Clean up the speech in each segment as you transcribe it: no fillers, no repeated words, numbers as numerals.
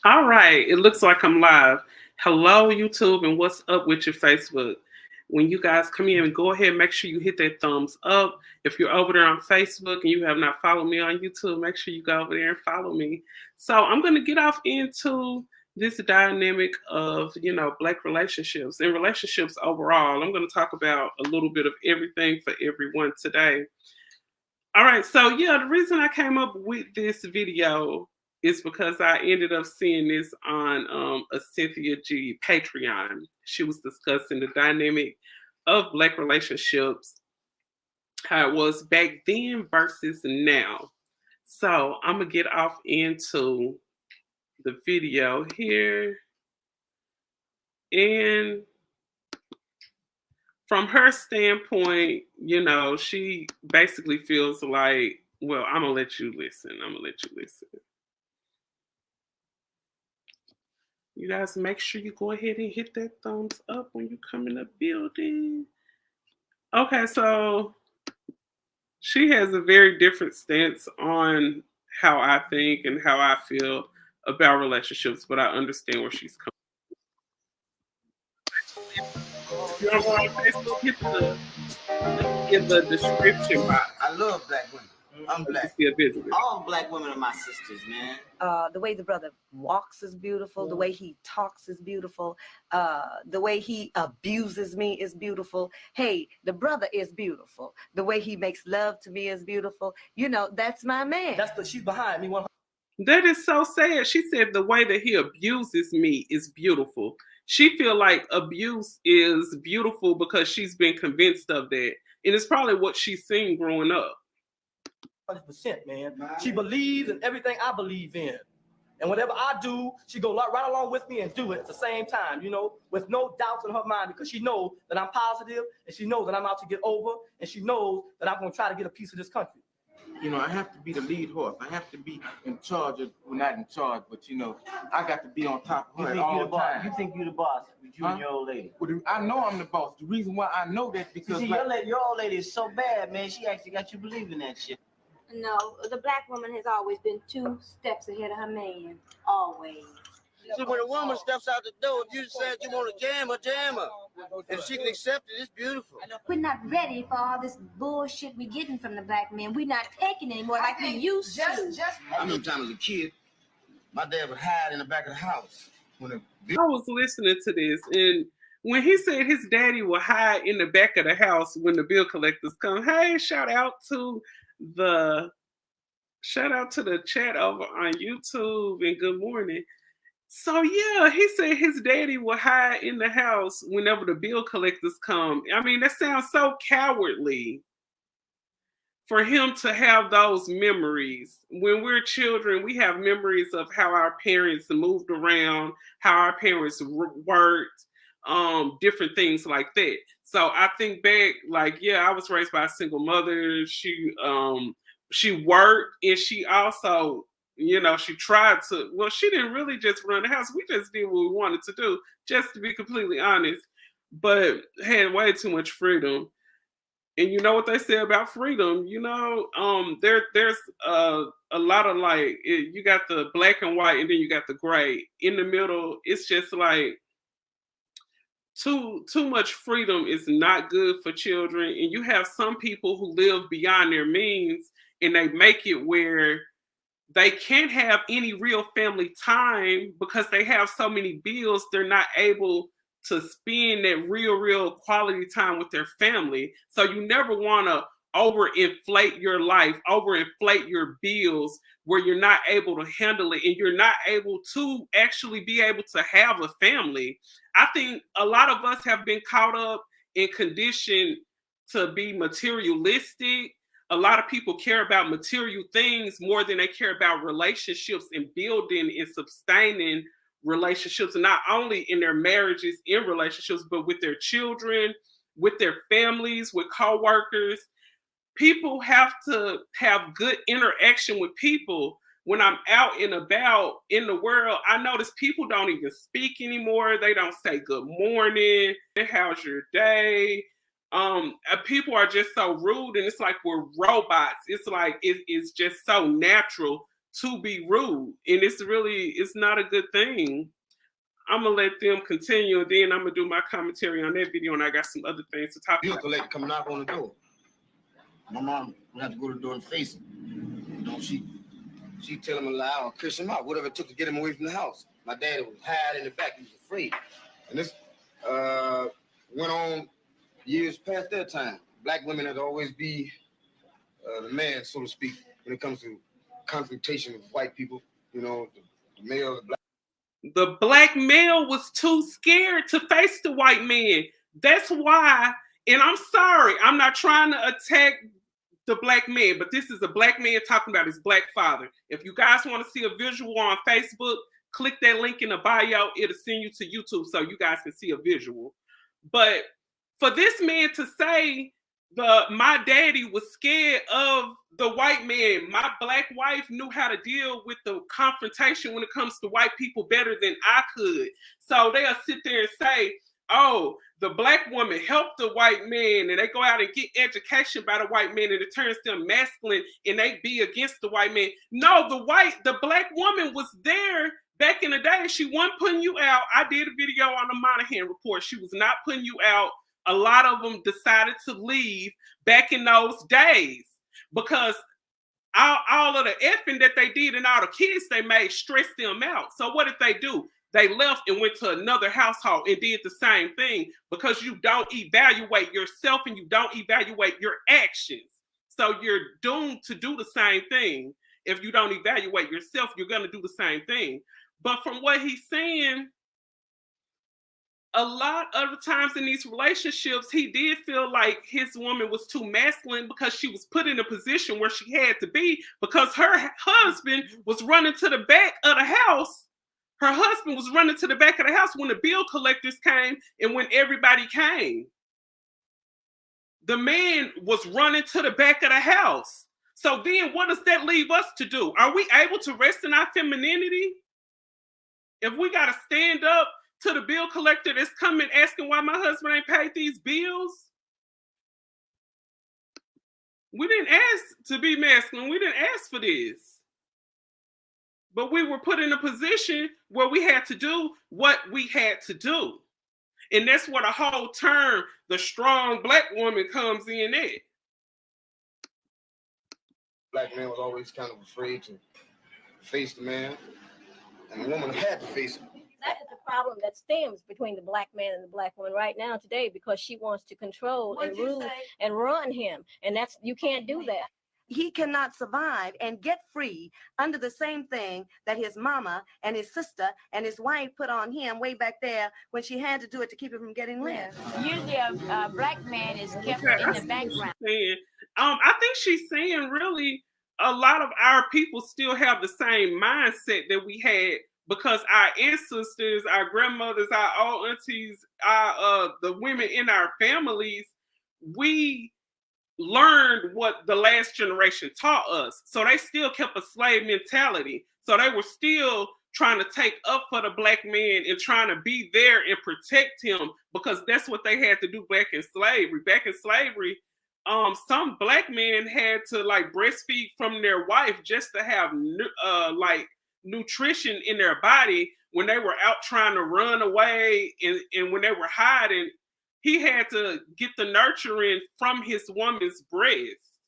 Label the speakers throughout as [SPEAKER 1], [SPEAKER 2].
[SPEAKER 1] All right, it looks like I'm live. Hello, YouTube, and what's up with your Facebook? When you guys come in, go ahead, make sure you hit that thumbs up. If you're over there on Facebook and you have not followed me on YouTube, make sure you go over there and follow me. So I'm going to get off into this dynamic of, Black relationships and relationships overall. I'm going to talk about a little bit of everything for everyone today. All right, so yeah, the reason I came up with this video is because I ended up seeing this on a Cynthia G Patreon. She was discussing the dynamic of Black relationships, how it was back then versus now. So I'm gonna get off into the video here, and from her standpoint, she basically feels like, well, I'm gonna let you listen. I'm gonna let you listen. You guys make sure you go ahead and hit that thumbs up when you come in the building. Okay, so she has a very different stance on how I think and how I feel about relationships, but I understand where she's coming from. If you're on Facebook, hit the link in the description box.
[SPEAKER 2] I love black women. I'm black. All black women are my sisters, man.
[SPEAKER 3] The way the brother walks is beautiful. The way he talks is beautiful. The way he abuses me is beautiful. Hey, the brother is beautiful. The way he makes love to me is beautiful. That's my man.
[SPEAKER 4] She's behind me.
[SPEAKER 1] That is so sad. She said the way that he abuses me is beautiful. She feel like abuse is beautiful because she's been convinced of that. And it's probably what she's seen growing up.
[SPEAKER 4] 100%, man. She believes in everything I believe in. And whatever I do, she go right along with me and do it at the same time, with no doubts in her mind, because she knows that I'm positive, and she knows that I'm out to get over, and she knows that I'm going to try to get a piece of this country.
[SPEAKER 2] I have to be the lead horse. I have to be in charge of, well, not in charge, but, I got to be on top of her all the time.
[SPEAKER 5] You think you the boss with you and your old lady?
[SPEAKER 2] Well, I know I'm the boss. The reason why I know that because...
[SPEAKER 5] See, your old lady is so bad, man. She actually got you believing that shit.
[SPEAKER 6] No, the black woman has always been 2 steps ahead of her man. Always.
[SPEAKER 5] See, when a woman steps out the door, if you decide you want to jam her. If she can accept it, it's beautiful.
[SPEAKER 6] We're not ready for all this bullshit we're getting from the black men. We're not taking anymore like we used to.
[SPEAKER 5] I remember time as a kid, my dad would hide in the back of the house.
[SPEAKER 1] I was listening to this, and when he said his daddy would hide in the back of the house when the bill collectors come, hey, shout out to the chat over on YouTube, and good morning. So yeah, he said his daddy will hide in the house whenever the bill collectors come. I mean, that sounds so cowardly for him to have those memories. When we're children, we have memories of how our parents moved around, how our parents worked, different things like that. So I think back, like, yeah, I was raised by a single mother. She worked, and she also, she tried to, well, she didn't really just run the house. We just did what we wanted to do, just to be completely honest, but had way too much freedom. And you know what they say about freedom, there's a lot of you got the black and white, and then you got the gray. In the middle, it's just like too much freedom is not good for children. And you have some people who live beyond their means, and they make it where they can't have any real family time because they have so many bills. They're not able to spend that real quality time with their family. So you never want to overinflate your life, overinflate your bills where you're not able to handle it and you're not able to actually be able to have a family. I think a lot of us have been caught up and conditioned to be materialistic. A lot of people care about material things more than they care about relationships and building and sustaining relationships, not only in their marriages, in relationships, but with their children, with their families, with coworkers. People have to have good interaction with people. When I'm out and about in the world, I notice people don't even speak anymore. They don't say good morning, how's your day? People are just so rude, and it's like we're robots. It's like it's just so natural to be rude, and it's not a good thing. I'm gonna let them continue, and then I'm gonna do my commentary on that video, and I got some other things to talk
[SPEAKER 2] Bill
[SPEAKER 1] about.
[SPEAKER 2] collector come knock on the door. My mom would have to go to the door and face him. You know, she tell him a lie or curse him out, whatever it took to get him away from the house. My daddy was hiding in the back, he was afraid. And this went on years past that time. Black women had to always be the man, so to speak, when it comes to confrontation with white people. You know, the male, the black.
[SPEAKER 1] The black male was too scared to face the white man. That's why, and I'm sorry, I'm not trying to attack the black man, but this is a black man talking about his black father. If you guys want to see a visual on Facebook, click that link in the bio. It'll send you to YouTube so you guys can see a visual. But for this man to say my daddy was scared of the white man, my black wife knew how to deal with the confrontation when it comes to white people better than I could. So they'll sit there and say, oh, the black woman helped the white man, and they go out and get education by the white man, and it turns them masculine, and they be against the white man. No, the black woman was there back in the day. She wasn't putting you out. I did a video on the Monahan report. She was not putting you out. A lot of them decided to leave back in those days because all of the effing that they did and all the kids they made stressed them out. So what did they do? They left and went to another household and did the same thing because you don't evaluate yourself and you don't evaluate your actions. So you're doomed to do the same thing. If you don't evaluate yourself, you're going to do the same thing. But from what he's saying, a lot of the times in these relationships, he did feel like his woman was too masculine because she was put in a position where she had to be because her husband was running to the back of the house. Her husband was running to the back of the house when the bill collectors came and when everybody came. The man was running to the back of the house. So then what does that leave us to do? Are we able to rest in our femininity? If we got to stand up to the bill collector that's coming asking why my husband ain't paid these bills? We didn't ask to be masculine. We didn't ask for this. But we were put in a position where we had to do what we had to do. And that's where the whole term, the strong black woman, comes in at.
[SPEAKER 2] Black man was always kind of afraid to face the man, and the woman had to face him.
[SPEAKER 7] That is the problem that stems between the black man and the black woman right now today because she wants to control and rule and run him. And you can't do that.
[SPEAKER 3] He cannot survive and get free under the same thing that his mama and his sister and his wife put on him way back there when she had to do it to keep him from getting lit.
[SPEAKER 7] Usually a black man is kept in the background.
[SPEAKER 1] I think she's saying really a lot of our people still have the same mindset that we had because our ancestors, our grandmothers, our old aunties, the women in our families, we learned what the last generation taught us. So they still kept a slave mentality. So they were still trying to take up for the black man and trying to be there and protect him because that's what they had to do back in slavery. Back in slavery, some black men had to like breastfeed from their wife just to have like nutrition in their body when they were out trying to run away and when they were hiding. He had to get the nurturing from his woman's breast.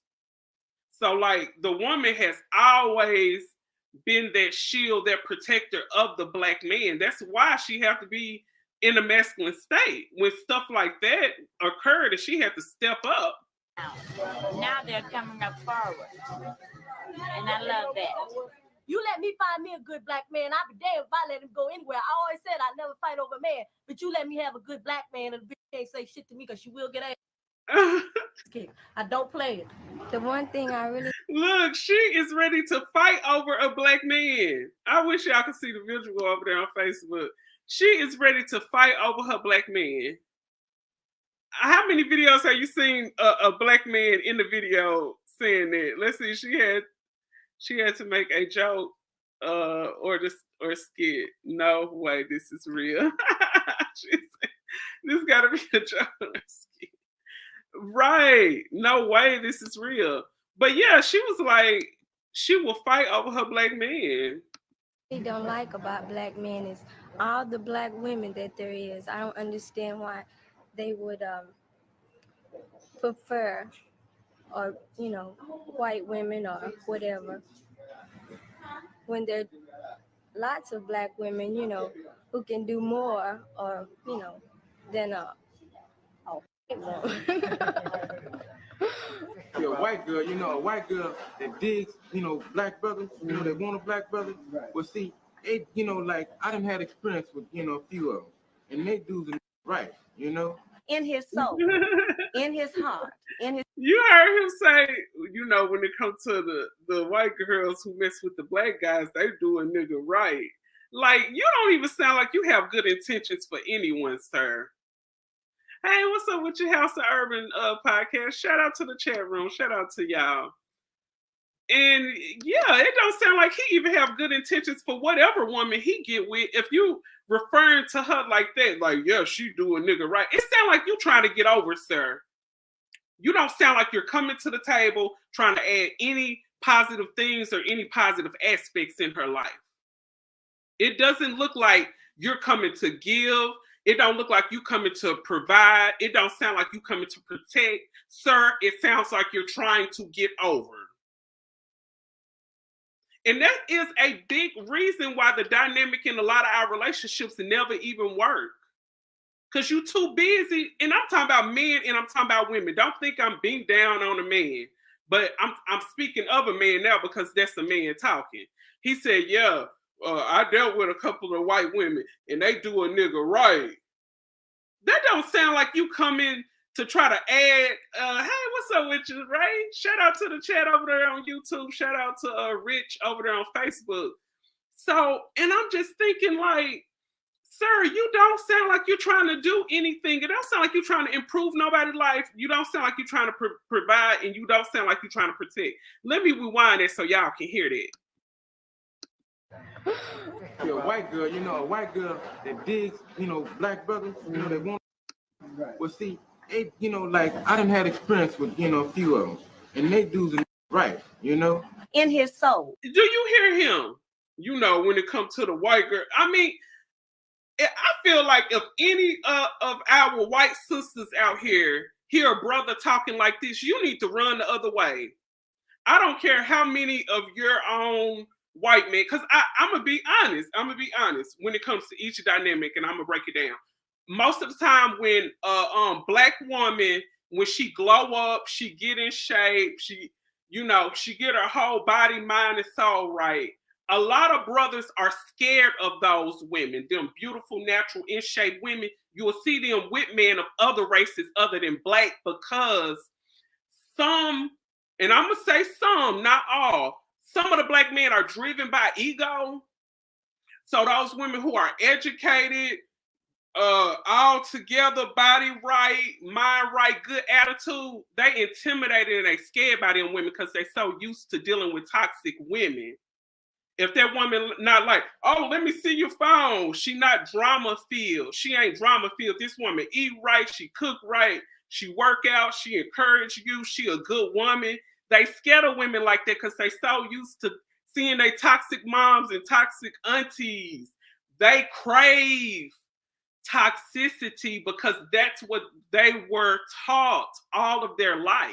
[SPEAKER 1] So like the woman has always been that shield, that protector of the black man. That's why she had to be in a masculine state. When stuff like that occurred, and she had to step up.
[SPEAKER 7] Now they're coming up forward. And I love that.
[SPEAKER 8] You let me find me a good black man. I'd be damned if I let him go anywhere. I always said I'd never fight over a man, but you let me have a good black man and the bitch can't say shit to me because she will get ass. I don't play it.
[SPEAKER 6] The one thing I really
[SPEAKER 1] Look, she is ready to fight over a black man. I wish y'all could see the visual over there on Facebook. She is ready to fight over her black man. How many videos have you seen a black man in the video saying that? Let's see, she had to make a joke or skit. No way, this is real. She said, this gotta be a joke or a skit. Right. No way, this is real. But yeah, she was like, she will fight over her black man.
[SPEAKER 7] Don't like about black men is all the black women that there is. I don't understand why they would prefer or white women or whatever when there are lots of black women who can do more or than a white woman.
[SPEAKER 9] You're a white girl, a white girl that digs, black brothers, that want a black brother. Well, see, it, like I done had experience with, a few of them, and they do the right,
[SPEAKER 3] In his soul, in his heart, in his.
[SPEAKER 1] You heard him say, when it comes to the white girls who mess with the black guys, they do a nigga right. Like, you don't even sound like you have good intentions for anyone, sir. Hey, what's up with your House of Urban podcast? Shout out to the chat room. Shout out to y'all. And yeah, it don't sound like he even have good intentions for whatever woman he get with. If you referring to her like that, like, yeah, she do a nigga right. It sound like you trying to get over, sir. You don't sound like you're coming to the table trying to add any positive things or any positive aspects in her life. It doesn't look like you're coming to give. It don't look like you coming to provide. It don't sound like you coming to protect. Sir, it sounds like you're trying to get over. And that is a big reason why the dynamic in a lot of our relationships never even work. Because you're too busy. And I'm talking about men and I'm talking about women. Don't think I'm being down on a man. But I'm speaking of a man now because that's a man talking. He said, yeah, I dealt with a couple of white women and they do a nigga right. That don't sound like you come in to try to add, hey, what's up with you, Ray? Shout out to the chat over there on YouTube. Shout out to Rich over there on Facebook. So, and I'm just thinking like, sir, you don't sound like you're trying to do anything. It don't sound like you're trying to improve nobody's life. You don't sound like you're trying to provide, and you don't sound like you're trying to protect. Let me rewind that so y'all can hear that.
[SPEAKER 9] You're a white girl, a white girl that digs, black brothers, that want. Well, see, it, like I done had experience with, a few of them, and they do the right,
[SPEAKER 3] In his soul.
[SPEAKER 1] Do you hear him? When it comes to the white girl, I mean, I feel like if any of our white sisters out here hear a brother talking like this, you need to run the other way. I don't care how many of your own white men, because I'm going to be honest. When it comes to each dynamic, and I'm going to break it down. Most of the time when black woman, when she glow up, she get in shape, she get her whole body, mind, and soul right. A lot of brothers are scared of those women, them beautiful, natural, in shape women. You will see them with men of other races other than black because some, and I'm going to say some, not all, some of the black men are driven by ego. So those women who are educated, all together, body right, mind right, good attitude, they intimidated and they scared by them women because they're so used to dealing with toxic women. If that woman not like, oh, let me see your phone. She not drama filled. She ain't drama filled. This woman eat right. She cook right. She work out. She encourage you. She a good woman. They scared of women like that because they so used to seeing they toxic moms and toxic aunties. They crave toxicity because that's what they were taught all of their life.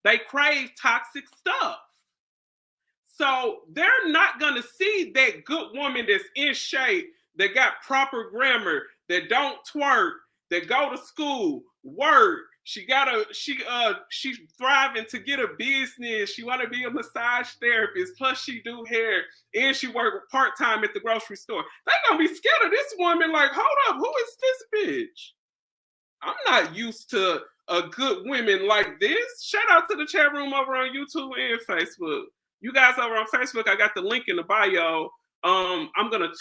[SPEAKER 1] They crave toxic stuff. So they're not going to see that good woman that's in shape, that got proper grammar, that don't twerk, that go to school, work. She's thriving to get a business. She want to be a massage therapist. Plus she do hair and she work part-time at the grocery store. They're going to be scared of this woman like, hold up, who is this bitch? I'm not used to a good woman like this. Shout out to the chat room over on YouTube and Facebook. You guys over on Facebook, I got the link in the bio. I'm gonna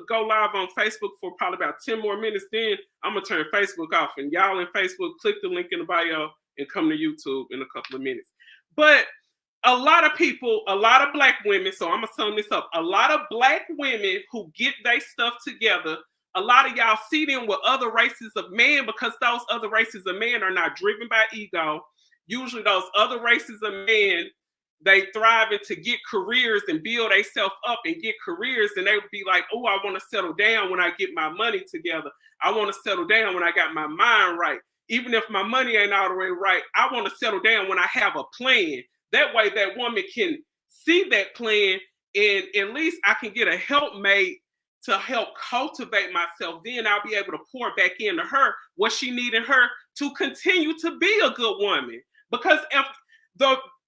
[SPEAKER 1] go live on Facebook for probably about 10 more minutes. Then I'm gonna turn Facebook off, and y'all in Facebook, click the link in the bio and come to YouTube in a couple of minutes. But a lot of people, a lot of black women. So I'm gonna sum this up. A lot of black women who get their stuff together. A lot of y'all see them with other races of men because those other races of men are not driven by ego. Usually, those other races of men they thriving to get careers and build themselves up and get careers, and they would be like, oh, I want to settle down when I get my money together. I want to settle down when I got my mind right. Even if my money ain't all the way right, I want to settle down when I have a plan. That way that woman can see that plan, and at least I can get a helpmate to help cultivate myself. Then I'll be able to pour back into her what she needed her to continue to be a good woman. Because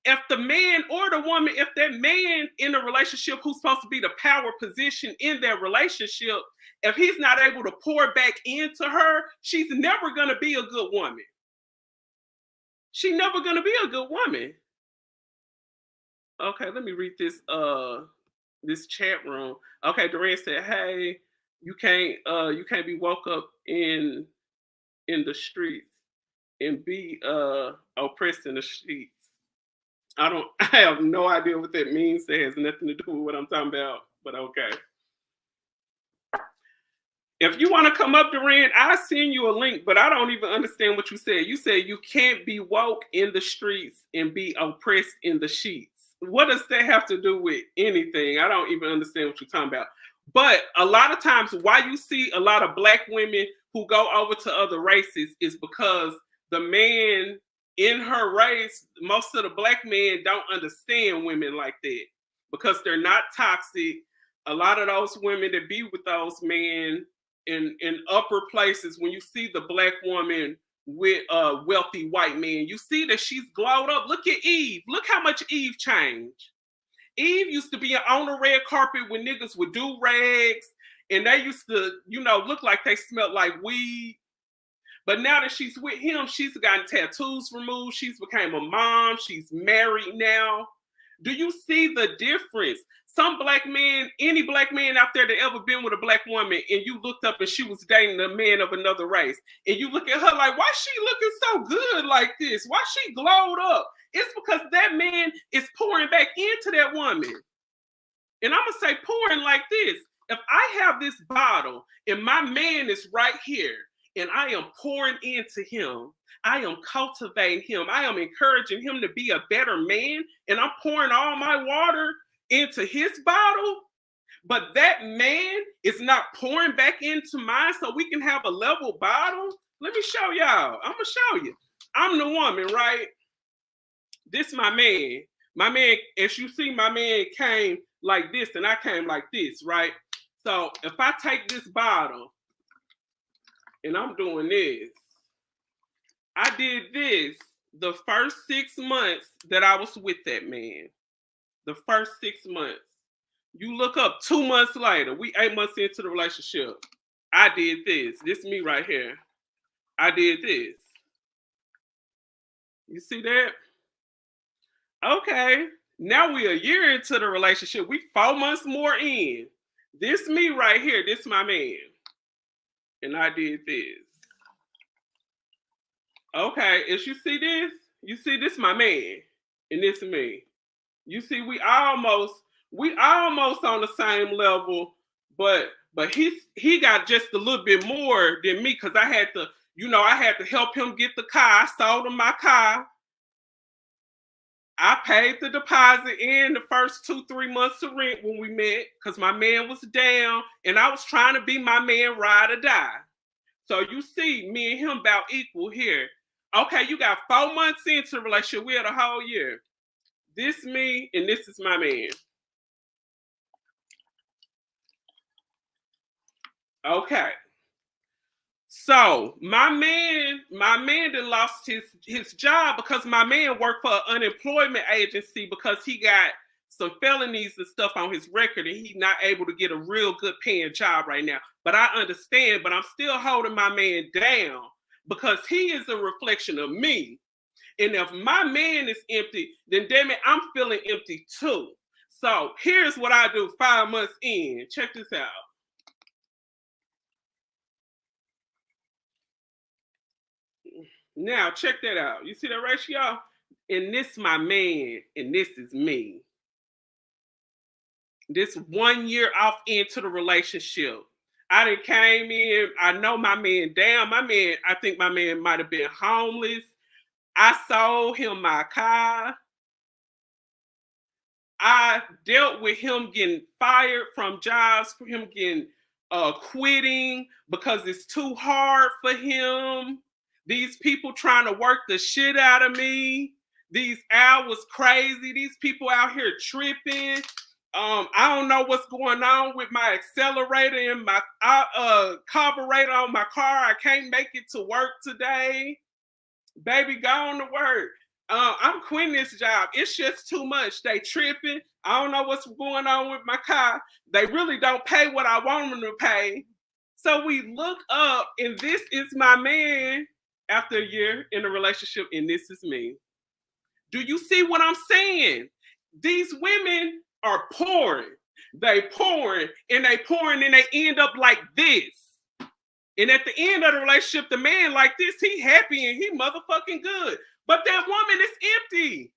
[SPEAKER 1] if the man or the woman, if that man in a relationship who's supposed to be the power position in their relationship, if he's not able to pour back into her, she's never going to be a good woman. She's never going to be a good woman. Okay, let me read this chat room. Okay, Duran said, "Hey, you can't be woke up in the streets and be oppressed in the streets." I have no idea what that means. That has nothing to do with what I'm talking about, but okay. If you want to come up, Duran, I'll send you a link, but I don't even understand what you said. You said you can't be woke in the streets and be oppressed in the sheets. What does that have to do with anything? I don't even understand what you're talking about. But a lot of times why you see a lot of black women who go over to other races is because the man in her race, most of the black men don't understand women like that because they're not toxic. A lot of those women that be with those men in upper places, when you see the black woman with a wealthy white man, you see that she's glowed up. Look at Eve. Look how much Eve changed. Eve used to be on the red carpet when niggas would do rags, and they used to, look like they smelled like weed. But now that she's with him, she's gotten tattoos removed. She's became a mom. She's married now. Do you see the difference? Some black men, any black man out there that ever been with a black woman, and you looked up and she was dating a man of another race, and you look at her like, why she looking so good like this? Why she glowed up? It's because that man is pouring back into that woman. And I'm going to say pouring like this. If I have this bottle and my man is right here, and I am pouring into him, I am cultivating him, I am encouraging him to be a better man, and I'm pouring all my water into his bottle, but that man is not pouring back into mine so we can have a level bottle. Let me show y'all. I'm going to show you. I'm the woman, right? This my man. My man, as you see, my man came like this, and I came like this, right? So if I take this bottle, and I'm doing this, I did this the first 6 months that I was with that man. The first 6 months. You look up 2 months later, we 8 months into the relationship. I did this. This me right here. I did this. You see that? Okay. Now we a year into the relationship. We 4 months more in. This me right here. This my man. And I did this. Okay, as you see this, my man, and this me. You see, we almost on the same level, but he got just a little bit more than me because I had to help him get the car. I sold him my car. I paid the deposit in the first 2-3 months of rent when we met because my man was down and I was trying to be my man ride or die. So you see me and him about equal here. Okay, you got 4 months into the relationship. We had a whole year. This me and this is my man. Okay. So my man done lost his job because my man worked for an unemployment agency because he got some felonies and stuff on his record and he's not able to get a real good paying job right now. But I understand, but I'm still holding my man down because he is a reflection of me. And if my man is empty, then damn it, I'm feeling empty too. So here's what I do 5 months in. Check this out. Now, check that out. You see that ratio? And this my man, and this is me. This 1 year off into the relationship. I done came in. I know my man down. I think my man might have been homeless. I sold him my car. I dealt with him getting fired from jobs, for him getting quitting because it's too hard for him. These people trying to work the shit out of me. These hours crazy. These people out here tripping. I don't know what's going on with my accelerator and my carburetor on my car. I can't make it to work today. Baby, go on to work. I'm quitting this job. It's just too much. They tripping. I don't know what's going on with my car. They really don't pay what I want them to pay. So we look up, and this is my man after a year in a relationship, and this is me. Do you see what I'm saying? These women are pouring. They pouring, and they pouring, and they end up like this. And at the end of the relationship, the man like this, he happy and he motherfucking good. But that woman is empty.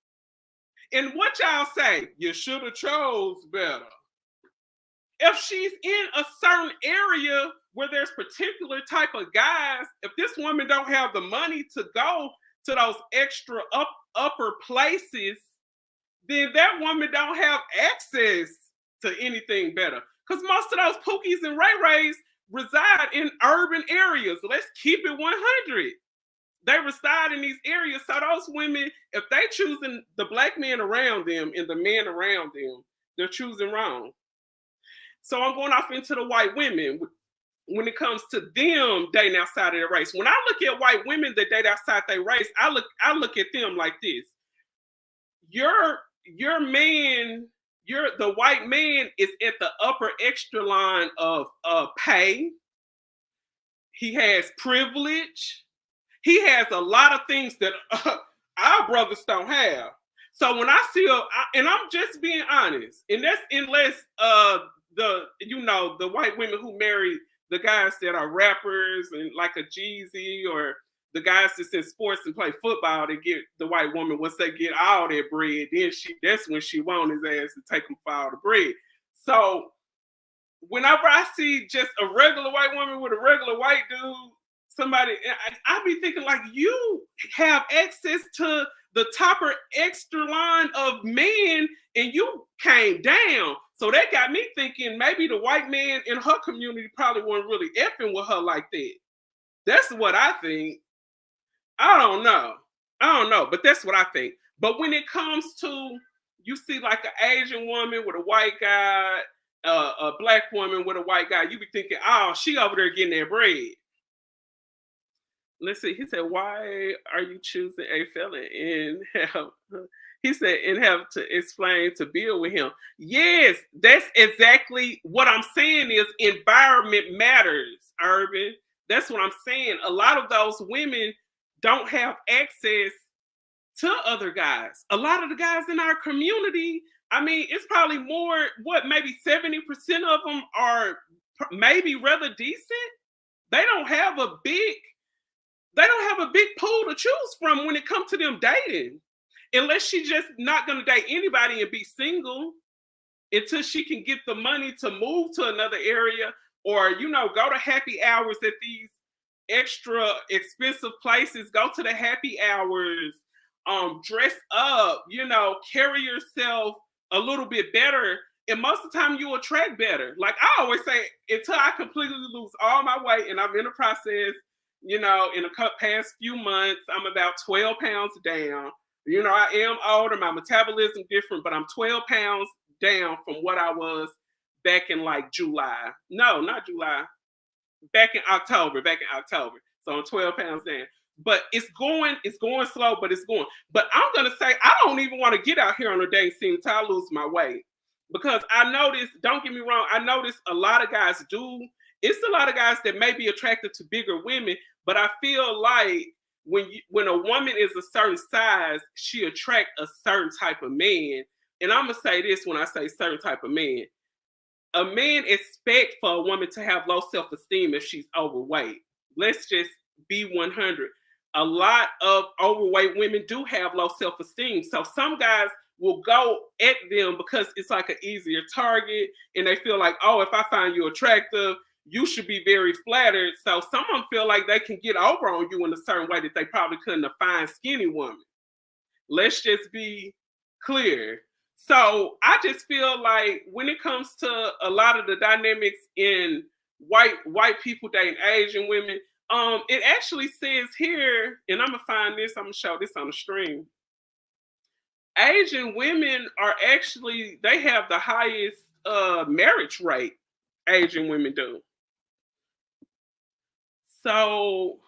[SPEAKER 1] And what y'all say? You should have chose better. If she's in a certain area where there's particular type of guys, if this woman don't have the money to go to those extra upper places, then that woman don't have access to anything better. Because most of those Pookies and Ray Rays reside in urban areas. Let's keep it 100. They reside in these areas. So those women, if they choosing the black men around them and the men around them, they're choosing wrong. So I'm going off into the white women when it comes to them dating outside of their race. When I look at white women that date outside their race, I look at them like this. Your man, the white man is at the upper extra line of pay. He has privilege. He has a lot of things that our brothers don't have. So when I see and I'm just being honest, and that's unless the white women who marry the guys that are rappers and like a Jeezy, or the guys that's in sports and play football, they get the white woman, once they get all their bread, then that's when she want his ass to take them for all the bread. So whenever I see just a regular white woman with a regular white dude, somebody, I be thinking like, you have access to the topper extra line of men and you came down. So that got me thinking maybe the white man in her community probably wasn't really effing with her like that. That's what I think. I don't know, but that's what I think. But when it comes to, you see like an Asian woman with a white guy, a black woman with a white guy, you be thinking, oh, she over there getting that bread. Let's see. He said, why are you choosing a felon and have to explain to build with him? Yes, that's exactly what I'm saying is environment matters, Urban. That's what I'm saying. A lot of those women don't have access to other guys. A lot of the guys in our community, I mean, it's probably more, maybe 70% of them are maybe rather decent. They don't have a big pool to choose from when it comes to them dating. Unless she's just not going to date anybody and be single until she can get the money to move to another area, or, go to happy hours at these extra expensive places, go to the happy hours, dress up, carry yourself a little bit better. And most of the time you attract better. Like I always say, until I completely lose all my weight, and I'm in the process, in the past few months, I'm about 12 pounds down. I am older, my metabolism different, but I'm 12 pounds down from what I was back in like July. No, not July. Back in October. So I'm 12 pounds down. But it's going slow, but it's going. But I'm gonna say I don't even want to get out here on a dating scene until I lose my weight. Because I notice, don't get me wrong, I notice a lot of guys do. It's a lot of guys that may be attracted to bigger women, but I feel like when a woman is a certain size, she attracts a certain type of man. And I'm gonna say this when I say certain type of man. A man expects for a woman to have low self-esteem if she's overweight. Let's just be 100. A lot of overweight women do have low self-esteem. So some guys will go at them because it's like an easier target, and they feel like, oh, if I find you attractive, you should be very flattered. So some of them feel like they can get over on you in a certain way that they probably couldn't a fine, skinny woman. Let's just be clear. So I just feel like when it comes to a lot of the dynamics in white people dating Asian women, it actually says here, and I'm gonna find this, I'm gonna show this on the stream. Asian women are actually, they have the highest marriage rate. Asian women do. So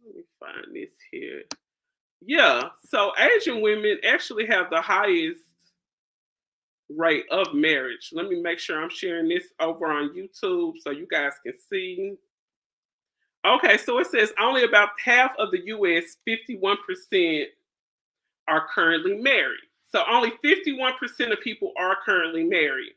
[SPEAKER 1] let me find this here. Yeah, so Asian women actually have the highest rate of marriage. Let me make sure I'm sharing this over on YouTube so you guys can see. Okay, so it says only about half of the US, 51%, are currently married. So only 51% of people are currently married.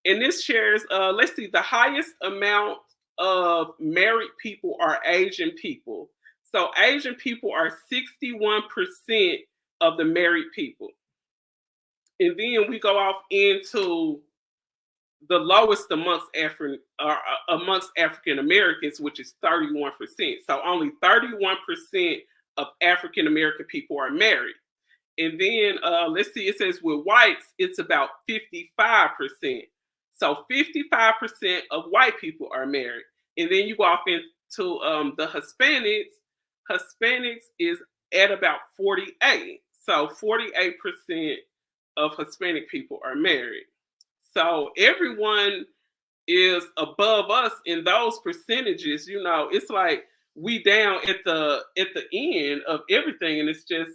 [SPEAKER 1] And this shares, let's see, the highest amount of married people are Asian people. So Asian people are 61% of the married people. And then we go off into the lowest amongst African Americans, which is 31%. So only 31% of African American people are married. And then let's see, it says with whites, it's about 55%. So 55% of white people are married. And then you go off into the Hispanics. Hispanics is at about 48. So 48% of Hispanic people are married. So everyone is above us in those percentages. You know, it's like we down at the end of everything, and it's just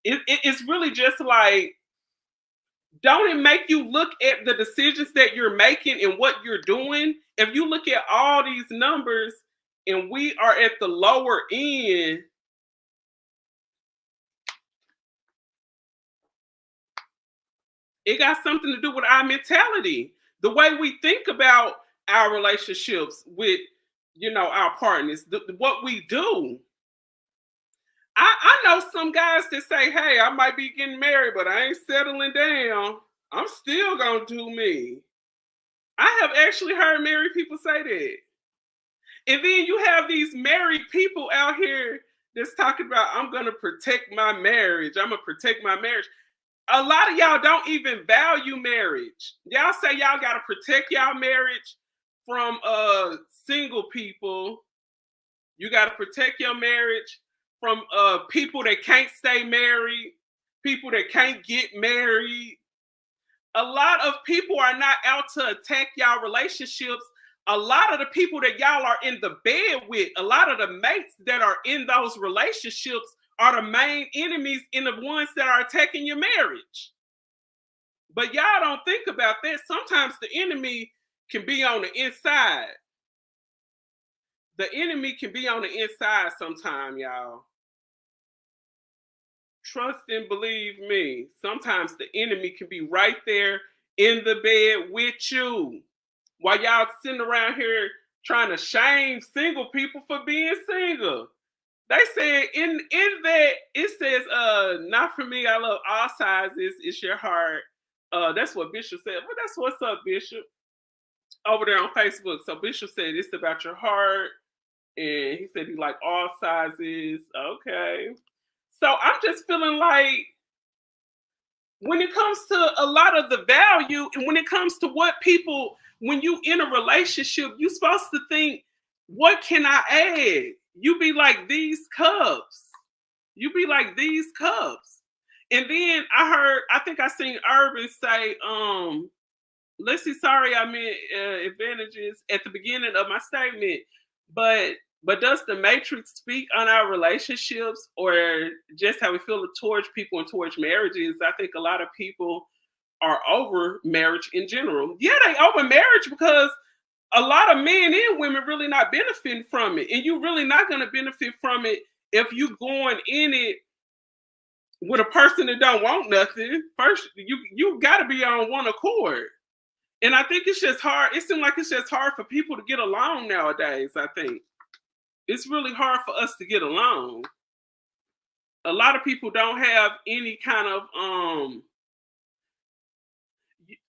[SPEAKER 1] it's really just like, don't it make you look at the decisions that you're making and what you're doing? If you look at all these numbers and we are at the lower end, it got something to do with our mentality, the way we think about our relationships with, you know, our partners, what we do. I know some guys that say, hey, I might be getting married, but I ain't settling down. I'm still gonna do me. I have actually heard married people say that. And then you have these married people out here that's talking about, I'm gonna protect my marriage. I'm gonna protect my marriage. A lot of y'all don't even value marriage. Y'all say y'all gotta protect y'all marriage from single people. You gotta protect your marriage from people that can't stay married, people that can't get married. A lot of people are not out to attack y'all relationships. A lot of the people that y'all are in the bed with, a lot of the mates that are in those relationships are the main enemies and the ones that are attacking your marriage. But y'all don't think about that. Sometimes the enemy can be on the inside. The enemy can be on the inside sometime, y'all. Trust and believe me. Sometimes the enemy can be right there in the bed with you while y'all sitting around here trying to shame single people for being single. They said in that, it says, not for me, I love all sizes, it's your heart. That's what Bishop said. Well, that's what's up, Bishop, over there on Facebook. So Bishop said it's about your heart, and he said he like all sizes. Okay. So I'm just feeling like when it comes to a lot of the value, and when it comes to what people, when you in a relationship, you're supposed to think, what can I add? You be like these cups. You be like these cups. And then I think I seen Urban say, let's see, sorry, I meant advantages at the beginning of my statement. But does the matrix speak on our relationships or just how we feel towards people and towards marriages? I think a lot of people are over marriage in general. Yeah, they over marriage because a lot of men and women really not benefiting from it. And you're really not going to benefit from it if you going in it with a person that don't want nothing. First, you got to be on one accord. And I think it's just hard. It seems like it's just hard for people to get along nowadays, I think. It's really hard for us to get along. A lot of people don't have any kind of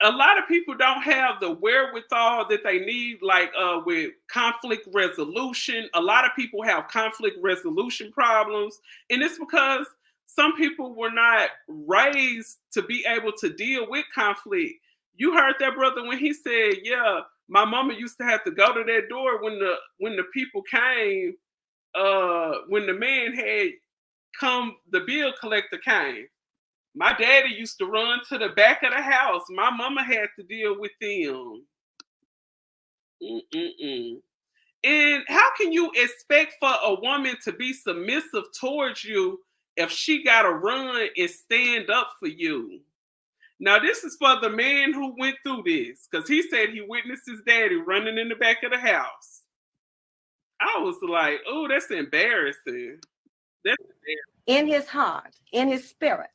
[SPEAKER 1] a lot of people don't have the wherewithal that they need, like with conflict resolution. A lot of people have conflict resolution problems, and it's because some people were not raised to be able to deal with conflict. You heard that brother when he said, yeah, my mama used to have to go to that door when the people came, when the man had come, the bill collector came. My daddy used to run to the back of the house. My mama had to deal with them. Mm-mm-mm. And how can you expect for a woman to be submissive towards you if she got to run and stand up for you? Now, this is for the man who went through this, because he said he witnessed his daddy running in the back of the house. I was like, oh, that's embarrassing. That's embarrassing.
[SPEAKER 3] In his heart, in his spirit,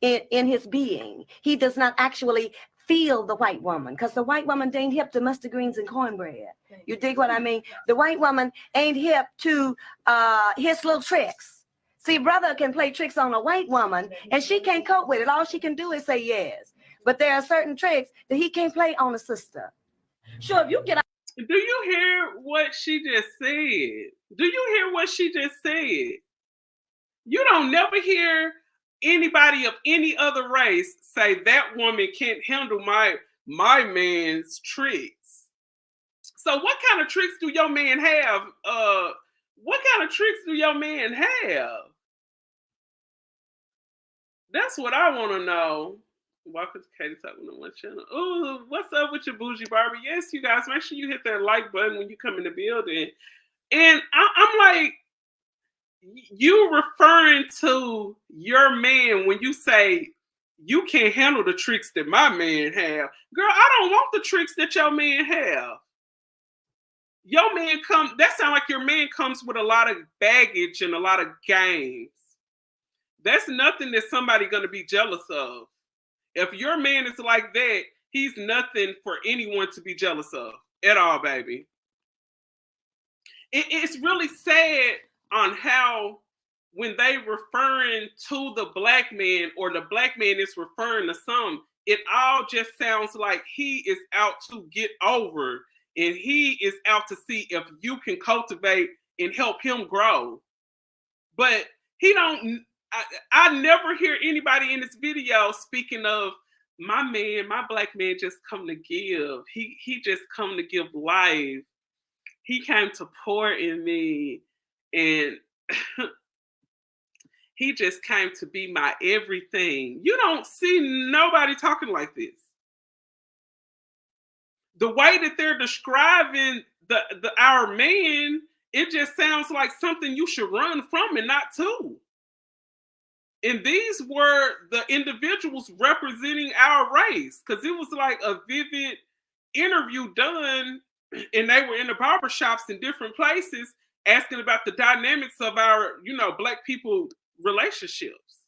[SPEAKER 3] in his being, he does not actually feel the white woman, because the white woman ain't hip to mustard greens and cornbread. You dig what I mean? The white woman ain't hip to his little tricks. See, brother can play tricks on a white woman, and she can't cope with it. All she can do is say yes. But there are certain tricks that he can't play on a sister.
[SPEAKER 8] Sure, if you get out.
[SPEAKER 1] Do you hear what she just said? Do you hear what she just said? You don't never hear anybody of any other race say that woman can't handle my man's tricks. So what kind of tricks do your man have? What kind of tricks do your man have? That's what I want to know. Welcome to Katie Talking on my channel. Ooh, what's up with your bougie Barbie? Yes, you guys, make sure you hit that like button when you come in the building. And I'm like, you referring to your man when you say you can't handle the tricks that my man have. Girl, I don't want the tricks that your man have. Your man that sounds like your man comes with a lot of baggage and a lot of games. That's nothing that somebody gonna be jealous of. If your man is like that, he's nothing for anyone to be jealous of at all, baby. It's really sad on how when they referring to the black man or the black man is referring to some, it all just sounds like he is out to get over and he is out to see if you can cultivate and help him grow. But he don't, I never hear anybody in this video speaking of my man, my black man just come to give. He just come to give life. He came to pour in me and he just came to be my everything. You don't see nobody talking like this. The way that they're describing our man, it just sounds like something you should run from and not to. And these were the individuals representing our race, because it was like a vivid interview done, and they were in the barbershops in different places asking about the dynamics of our, black people relationships.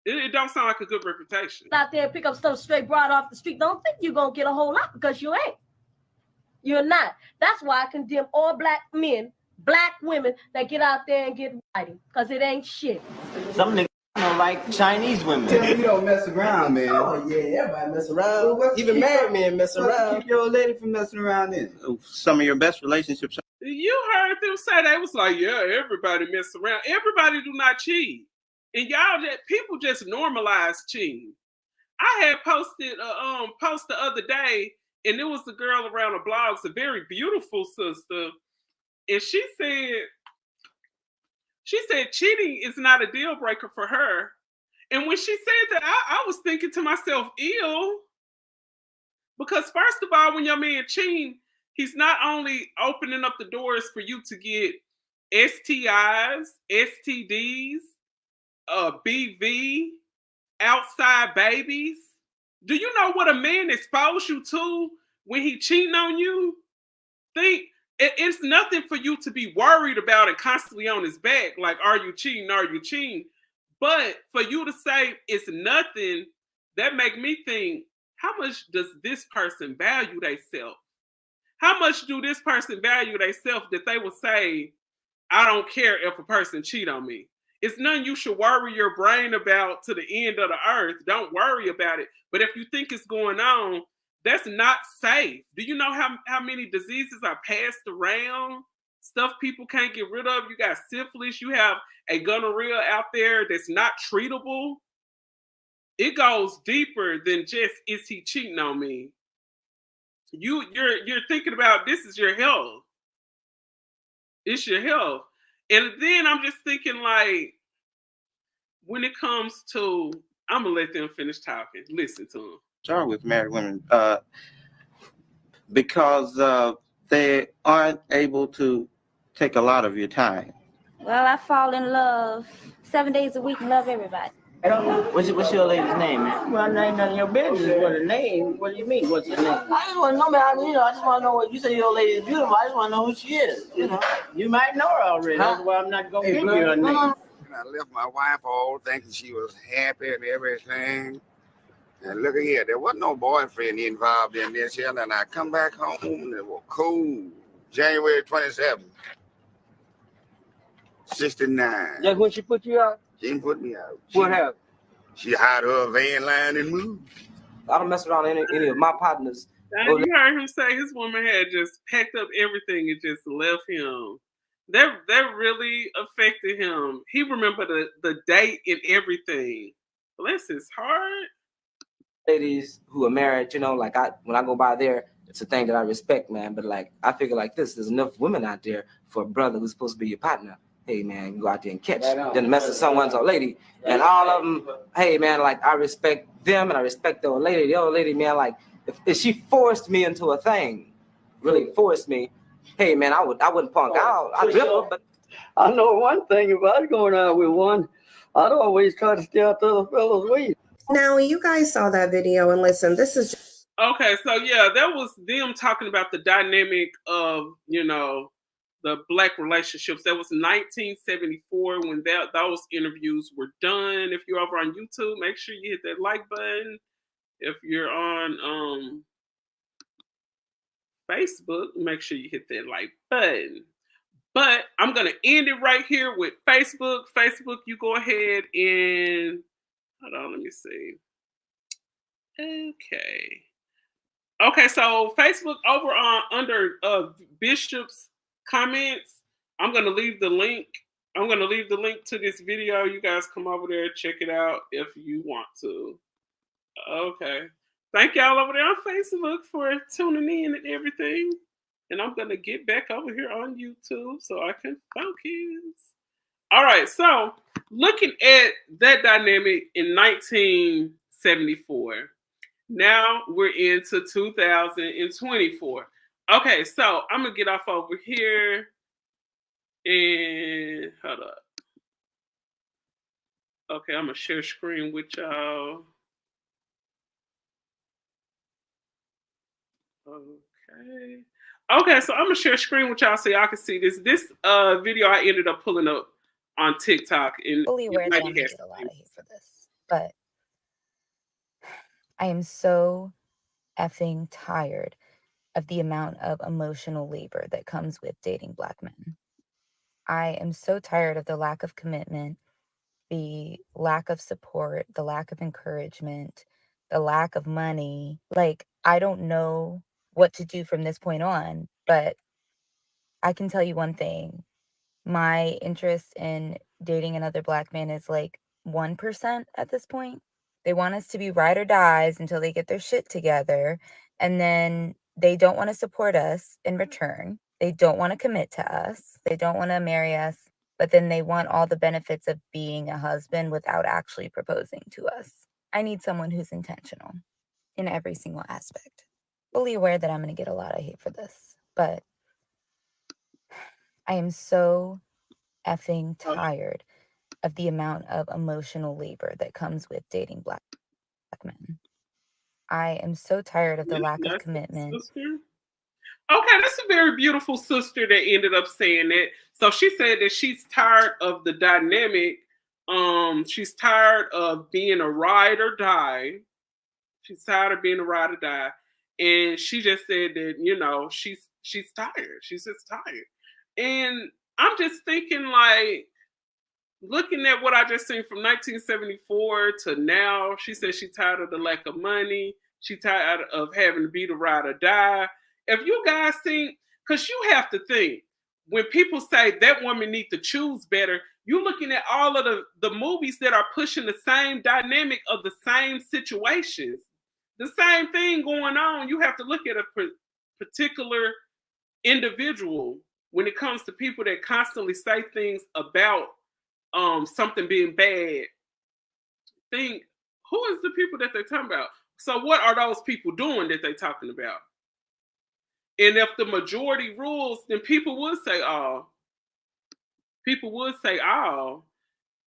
[SPEAKER 1] It don't sound like a good reputation.
[SPEAKER 8] Out there and pick up stuff straight brought off the street. Don't think you're going to get a whole lot, because you ain't. You're not. That's why I condemn all black men, black women that get out there and get whitey, because it ain't shit.
[SPEAKER 5] Some niggas don't like Chinese women.
[SPEAKER 10] Tell you don't mess around, man. Oh, yeah, everybody mess around. Well, even married men mess around. Keep your old lady from messing around then.
[SPEAKER 5] Some of your best relationships.
[SPEAKER 1] You heard them say, they was like, yeah, everybody mess around. Everybody do not cheat. And y'all, people just normalize cheating. I had posted a post the other day, and there was a girl around the blogs, a very beautiful sister, and she said cheating is not a deal breaker for her. And when she said that, I was thinking to myself, ew. Because first of all, when your man cheating, he's not only opening up the doors for you to get STIs, STDs, BV, outside babies. Do you know what a man exposed you to when he cheating on you? It's nothing for you to be worried about and constantly on his back. Like, are you cheating? Are you cheating? But for you to say it's nothing, that make me think, how much does this person value themselves? How much do this person value themselves that they will say, I don't care if a person cheat on me? It's nothing you should worry your brain about to the end of the earth. Don't worry about it. But if you think it's going on, that's not safe. Do you know how many diseases are passed around stuff people can't get rid of. You got syphilis. You have a gonorrhea out there that's not treatable. It goes deeper than just, is he cheating on me? You're thinking about, this is your health. It's your health. And then I'm just thinking, like, when it comes to, I'm gonna let them finish talking. Listen to them.
[SPEAKER 11] Start with married women because they aren't able to take a lot of your time.
[SPEAKER 6] Well, I fall in love 7 days a week and love everybody.
[SPEAKER 5] I don't know. What's your lady's name, man? Well, name none of your business. What her name? What do you mean? What's her name? I just want to know, man. I just want to know what you say. Your lady is beautiful. I just want to know who she is. You know, you might know her already. That's why I'm not gonna give you her name.
[SPEAKER 2] I left my wife all thinking she was happy and everything. And look at here, there wasn't no boyfriend involved in this here. And I come back home and it was cool. January 27th, 69.
[SPEAKER 5] That's when she put you out?
[SPEAKER 2] She didn't put me out.
[SPEAKER 5] What happened?
[SPEAKER 2] She hired her a van line and moved.
[SPEAKER 4] I don't mess around any of my partners.
[SPEAKER 1] You heard him say his woman had just packed up everything and just left him. That really affected him. He remembered the date and everything. Bless his heart.
[SPEAKER 4] Ladies who are married, you know, like when I go by there, it's a thing that I respect, man. But like I figure like this, there's enough women out there for a brother who's supposed to be your partner. Hey man, you go out there and catch, then mess with someone's old lady, and all of them. Hey man, like I respect them and I respect the old lady. The old lady, man, like if she forced me into a thing, really forced me. Hey man, I wouldn't punk out. I'd dribble, but
[SPEAKER 12] I know one thing. If I was going out with one, I'd always try to stay out the other fellow's way.
[SPEAKER 13] Now, you guys saw that video, and listen, this is just...
[SPEAKER 1] Okay, so yeah, that was them talking about the dynamic of, you know, the Black relationships. That was 1974 when those interviews were done. If you're over on YouTube, make sure you hit that like button. If you're on Facebook, make sure you hit that like button. But I'm going to end it right here with Facebook. Facebook, you go ahead and... Hold on, let me see. Okay, so Facebook over on under Bishop's comments, I'm gonna leave the link. I'm gonna leave the link to this video. You guys come over there, check it out if you want to. Okay. Thank y'all over there on Facebook for tuning in and everything. And I'm gonna get back over here on YouTube so I can focus. All right, so looking at that dynamic in 1974. Now we're into 2024. Okay, so I'm gonna get off over here and hold up. Okay, I'm gonna share screen with y'all. Okay, so I'm gonna share screen with y'all so y'all can see this. This video I ended up pulling up on TikTok, and
[SPEAKER 14] fully aware that I'm gonna get a lot of hate for this, but I am so effing tired of the amount of emotional labor that comes with dating Black men. I am so tired of the lack of commitment, the lack of support, the lack of encouragement, the lack of money. Like, I don't know what to do from this point on, but I can tell you one thing. My interest in dating another Black man is like 1% at this point. They want us to be ride or dies until they get their shit together. And then they don't want to support us in return. They don't want to commit to us. They don't want to marry us. But then they want all the benefits of being a husband without actually proposing to us. I need someone who's intentional in every single aspect. Fully aware that I'm going to get a lot of hate for this, but I am so effing tired of the amount of emotional labor that comes with dating Black men. I am so tired of the lack of commitment.
[SPEAKER 1] Okay, that's a very beautiful sister that ended up saying that. So she said that she's tired of the dynamic. She's tired of being a ride or die. She's tired of being a ride or die. And she just said that, you know, she's tired. She's just tired. And I'm just thinking, like, looking at what I just seen from 1974 to now, she said she's tired of the lack of money. She's tired of having to be the ride or die. If you guys think, because you have to think, when people say that woman need to choose better, you're looking at all of the movies that are pushing the same dynamic of the same situations. The same thing going on. You have to look at a particular individual when it comes to people that constantly say things about something being bad. Think, who is the people that they're talking about? So what are those people doing that they're talking about? And if the majority rules, then people would say, oh. People would say, oh.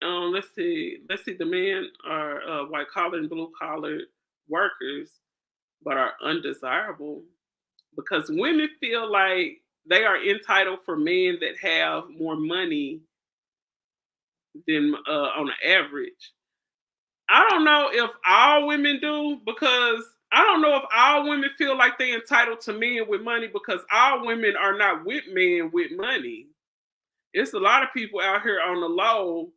[SPEAKER 1] Let's see. The men are white collar and blue collar workers, but are undesirable because women feel like they are entitled for men that have more money than on an average. I don't know if all women do, because I don't know if all women feel like they're entitled to men with money, because all women are not with men with money. It's a lot of people out here on the low,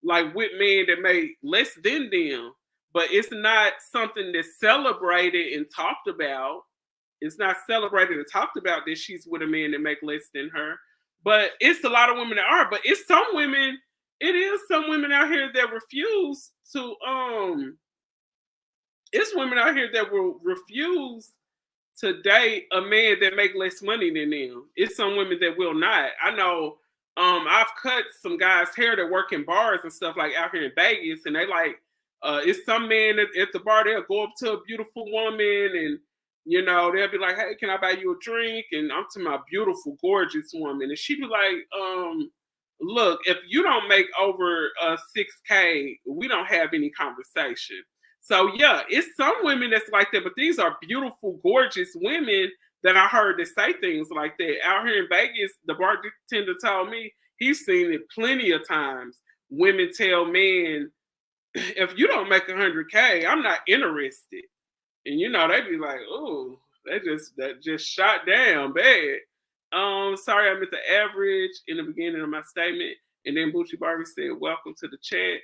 [SPEAKER 1] like with men that make less than them, but it's not something that's celebrated and talked about. It's not celebrated and talked about that she's with a man that make less than her. But it's a lot of women that are. But it's some women. It is some women out here that refuse to. It's women out here that will refuse to date a man that make less money than them. It's some women that will not. I know. I've cut some guys' hair that work in bars and stuff like out here in Vegas, and they like. It's some men at the bar. They'll go up to a beautiful woman and. You know, they'll be like, hey, can I buy you a drink? And I'm to my beautiful, gorgeous woman. And she'd be like, look, if you don't make over $6K, we don't have any conversation. So, yeah, it's some women that's like that. But these are beautiful, gorgeous women that I heard that say things like that. Out here in Vegas, the bartender told me he's seen it plenty of times. Women tell men, if you don't make 100K, I'm not interested. And you know, they be like, "Oh, that just shot down bad." Sorry, I meant the average in the beginning of my statement. And then Bucci Barbie said, "Welcome to the chat.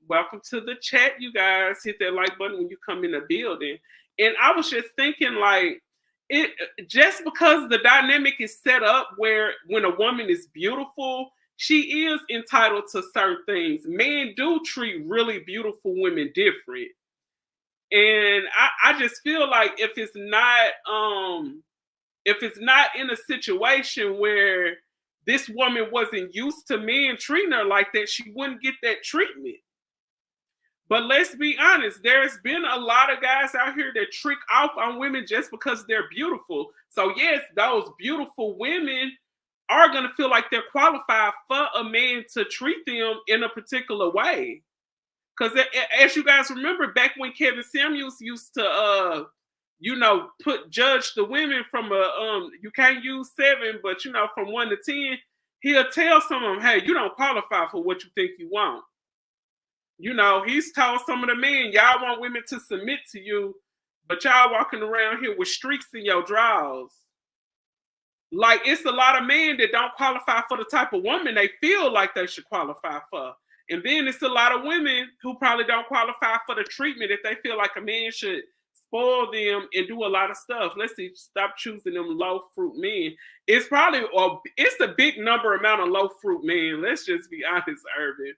[SPEAKER 1] Welcome to the chat, you guys. Hit that like button when you come in the building." And I was just thinking, like, it just because the dynamic is set up where when a woman is beautiful, she is entitled to certain things. Men do treat really beautiful women different. And I just feel like if it's not in a situation where this woman wasn't used to men treating her like that, she wouldn't get that treatment. But let's be honest, there's been a lot of guys out here that trick off on women just because they're beautiful. So yes, those beautiful women are going to feel like they're qualified for a man to treat them in a particular way. Because as you guys remember, back when Kevin Samuels used to, judge the women from you can't use 7, but from 1 to 10, he'll tell some of them, hey, you don't qualify for what you think you want. He's told some of the men, y'all want women to submit to you, but y'all walking around here with streaks in your drawers. Like, it's a lot of men that don't qualify for the type of woman they feel like they should qualify for. And then it's a lot of women who probably don't qualify for the treatment that they feel like a man should spoil them and do a lot of stuff. Let's see, stop choosing them low fruit men. It's a big amount of low fruit men. Let's just be honest, Urban.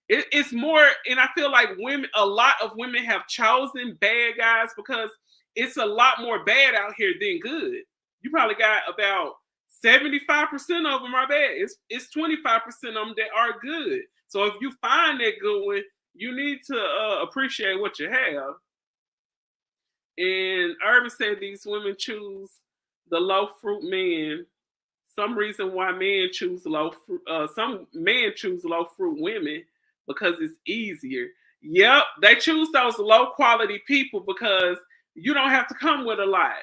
[SPEAKER 1] It's more, and I feel like a lot of women have chosen bad guys because it's a lot more bad out here than good. You probably got about 75% of them are bad. It's 25% of them that are good. So if you find that good one, you need to appreciate what you have. And Urban said these women choose the low fruit men. Some reason why men choose some men choose low fruit women because it's easier. Yep, they choose those low quality people because you don't have to come with a lot.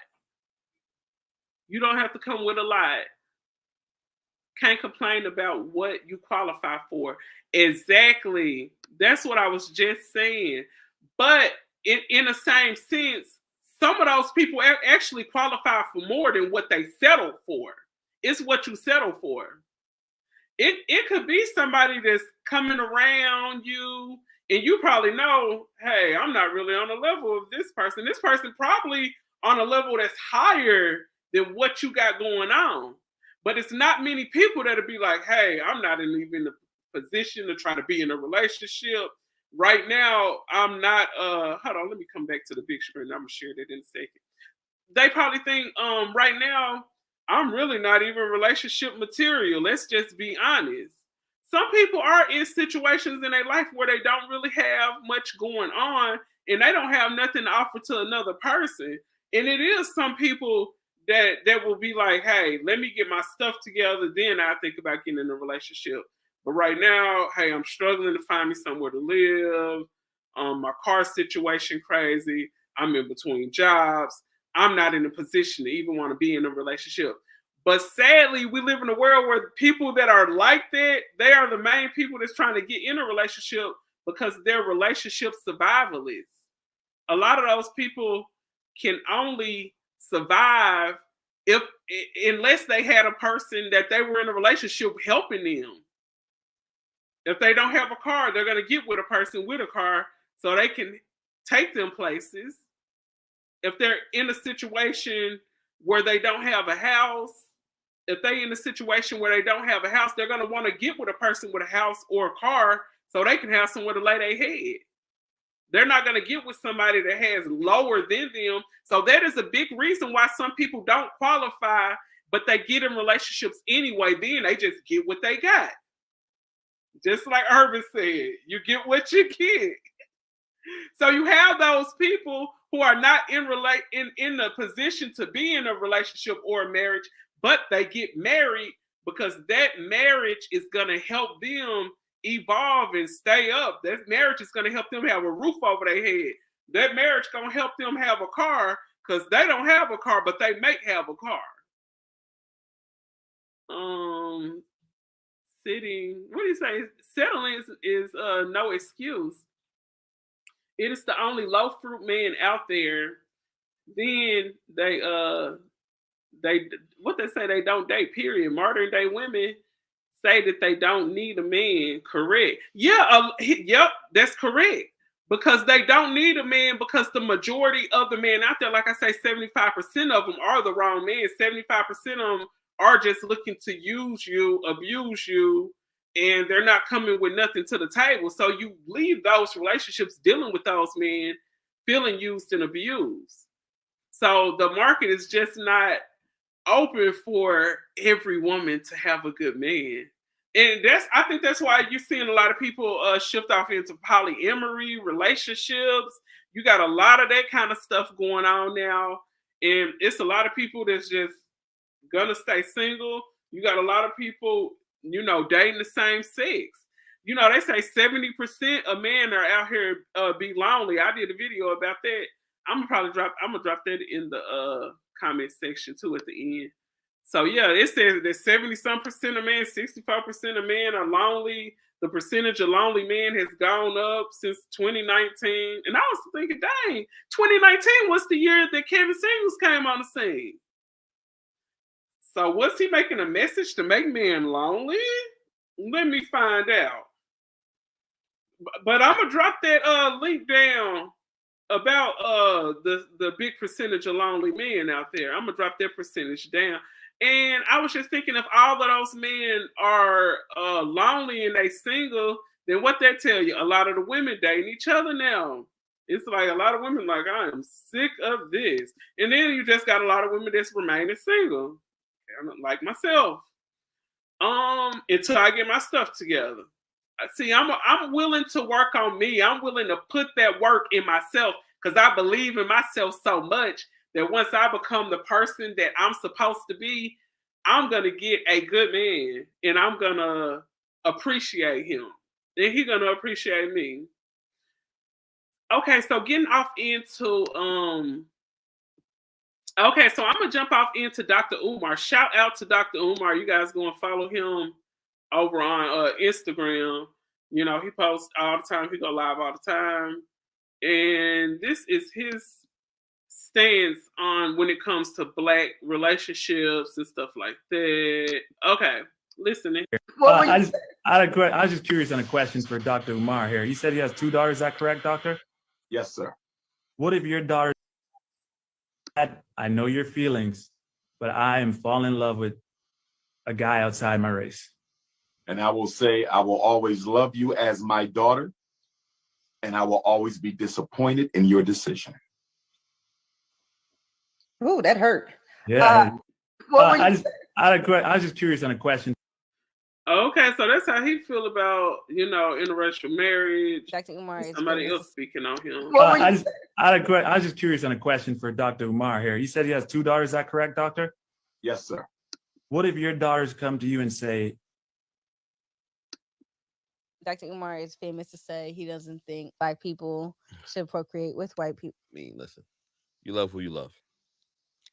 [SPEAKER 1] You don't have to come with a lot. Can't complain about what you qualify for. Exactly. That's what I was just saying. But in the same sense, some of those people actually qualify for more than what they settled for. It's what you settle for. It could be somebody that's coming around you and you probably know, hey, I'm not really on the level of this person. This person probably on a level that's higher than what you got going on. But it's not many people that'll be like, hey, I'm not even in the position to try to be in a relationship. Right now, I'm not, hold on, let me come back to the big screen. I'm gonna share that in a second. They probably think, right now, I'm really not even relationship material. Let's just be honest. Some people are in situations in their life where they don't really have much going on and they don't have nothing to offer to another person. And it is some people that will be like, hey, let me get my stuff together, then I think about getting in a relationship. But right now, hey, I'm struggling to find me somewhere to live. My car situation crazy. I'm in between jobs. I'm not in a position to even want to be in a relationship. But sadly, we live in a world where people that are like that, they are the main people that's trying to get in a relationship because they're relationship survivalists. A lot of those people can only survive if unless they had a person that they were in a relationship helping them. If they don't have a car, they're going to get with a person with a car so they can take them places. If they're in a situation where they don't have a house, if they're in a situation where they don't have a house, they're going to want to get with a person with a house or a car so they can have somewhere to lay their head. They're not going to get with somebody that has lower than them. So that is a big reason why some people don't qualify, but they get in relationships anyway. Then they just get what they got. Just like Urban said, you get what you get. So you have those people who are not in the position to be in a relationship or a marriage, but they get married because that marriage is going to help them evolve and stay up. That marriage is going to help them have a roof over their head. That marriage is going to help them have a car because they don't have a car, but they may have a car. What do you say? Settling is no excuse. It is the only low fruit man out there. Then they what they say, they don't date, period. Modern day women say that they don't need a man. Correct. Yeah, yep, that's correct. Because they don't need a man because the majority of the men out there, like I say, 75% of them are the wrong men. 75% of them are just looking to use you, abuse you, and they're not coming with nothing to the table. So you leave those relationships dealing with those men feeling used and abused. So the market is just not open for every woman to have a good man. And I think that's why you're seeing a lot of people shift off into polyamory relationships. You got a lot of that kind of stuff going on now. And it's a lot of people that's just gonna stay single. You got a lot of people, dating the same sex. They say 70% of men are out here be lonely. I did a video about that. I'm gonna drop that in the comment section too at the end. So yeah, it says that 70-some% of men, 65% of men are lonely. The percentage of lonely men has gone up since 2019. And I was thinking, dang, 2019 was the year that Kevin Samuels came on the scene. So was he making a message to make men lonely? Let me find out. But I'm gonna drop that link down about the big percentage of lonely men out there. I'm gonna drop that percentage down. And I was just thinking, if all of those men are lonely and they single, then what that tell you? A lot of the women dating each other now. It's like a lot of women like, I am sick of this. And then you just got a lot of women that's remaining single. Like myself. Until I get my stuff together. See, I'm willing to work on me. I'm willing to put that work in myself because I believe in myself so much that once I become the person that I'm supposed to be, I'm gonna get a good man and I'm gonna appreciate him. And he's gonna appreciate me. Okay, so getting off into okay, so I'm gonna jump off into Dr. Umar. Shout out to Dr. Umar. You guys go and follow him over on Instagram. He posts all the time. He go live all the time. And this is his stance on when it comes to Black relationships and stuff like that. Okay, listening.
[SPEAKER 15] I was just curious on a question for Dr. Umar here. You said he has 2 daughters. Is that correct, doctor?
[SPEAKER 16] Yes, sir.
[SPEAKER 15] What if your daughter said, I know your feelings, but I am falling in love with a guy outside my race.
[SPEAKER 16] And I will say, I will always love you as my daughter, and I will always be disappointed in your decision.
[SPEAKER 13] Ooh, that hurt.
[SPEAKER 15] Yeah.
[SPEAKER 13] What were you
[SPEAKER 15] I was just curious on a question.
[SPEAKER 1] Okay, so that's how he feel about, you know, interracial marriage.
[SPEAKER 17] Dr. Umar is
[SPEAKER 1] Somebody
[SPEAKER 17] famous.
[SPEAKER 1] else speaking on him.
[SPEAKER 15] I was just curious on a question for Dr. Umar here. You said he has 2 daughters. Is that correct, doctor?
[SPEAKER 16] Yes, sir.
[SPEAKER 15] What if your daughters come to you and say,
[SPEAKER 17] Dr. Umar is famous to say he doesn't think black people should procreate with white people.
[SPEAKER 18] I mean, listen, you love who you love.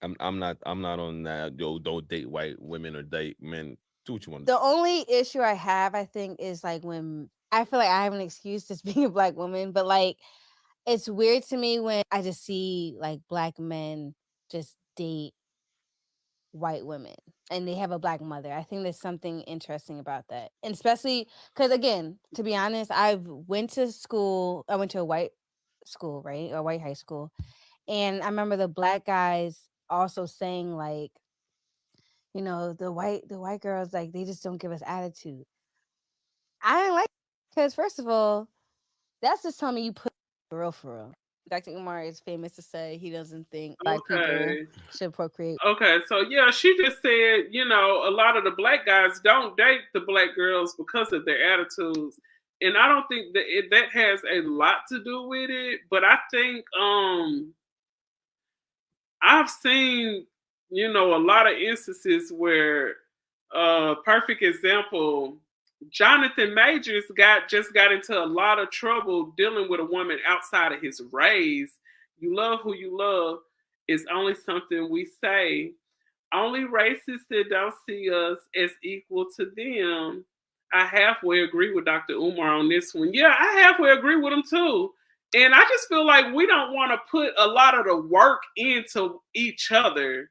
[SPEAKER 18] I'm not on that. Yo, don't date white women or date men. Do what you want to do.
[SPEAKER 17] The only issue I have, I think, is like when I feel like I have an excuse as being a black woman, but like it's weird to me when I just see like black men just date white women and they have a black mother. I think there's something interesting about that. And especially because, again, to be honest, I went to a white school, right? A white high school. And I remember the black guys also saying like, you know, the white girls, like, they just don't give us attitude. I didn't like, because first of all, that's just telling me you put for real. Dr. Umar is famous to say he doesn't think black people should procreate.
[SPEAKER 1] Okay, so yeah, she just said, you know, a lot of the black guys don't date the black girls because of their attitudes. And I don't think that that has a lot to do with it, but I think I've seen, you know, a lot of instances where perfect example, Jonathan Majors just got into a lot of trouble dealing with a woman outside of his race. You love who you love is only something we say. Only racists that don't see us as equal to them. I halfway agree with Dr. Umar on this one. Yeah, I halfway agree with him too. And I just feel like we don't want to put a lot of the work into each other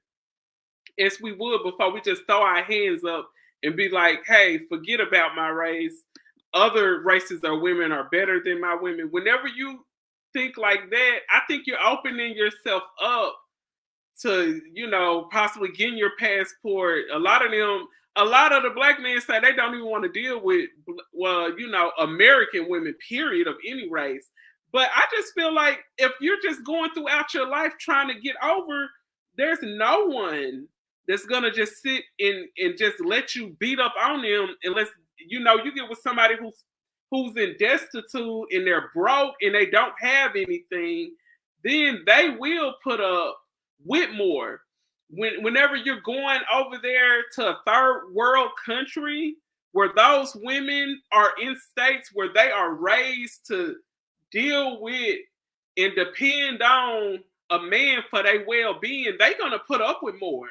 [SPEAKER 1] as we would before we just throw our hands up and be like, hey, forget about my race. Other races or women are better than my women. Whenever you think like that, I think you're opening yourself up to, you know, possibly getting your passport. A lot of the black men say they don't even want to deal with, well, you know, American women, period, of any race. But I just feel like if you're just going throughout your life trying to get over, there's no one that's gonna just sit and just let you beat up on them unless, you know, you get with somebody who's in destitute and they're broke and they don't have anything, then they will put up with more. Whenever you're going over there to a third world country where those women are in states where they are raised to deal with and depend on a man for their well-being, they're gonna put up with more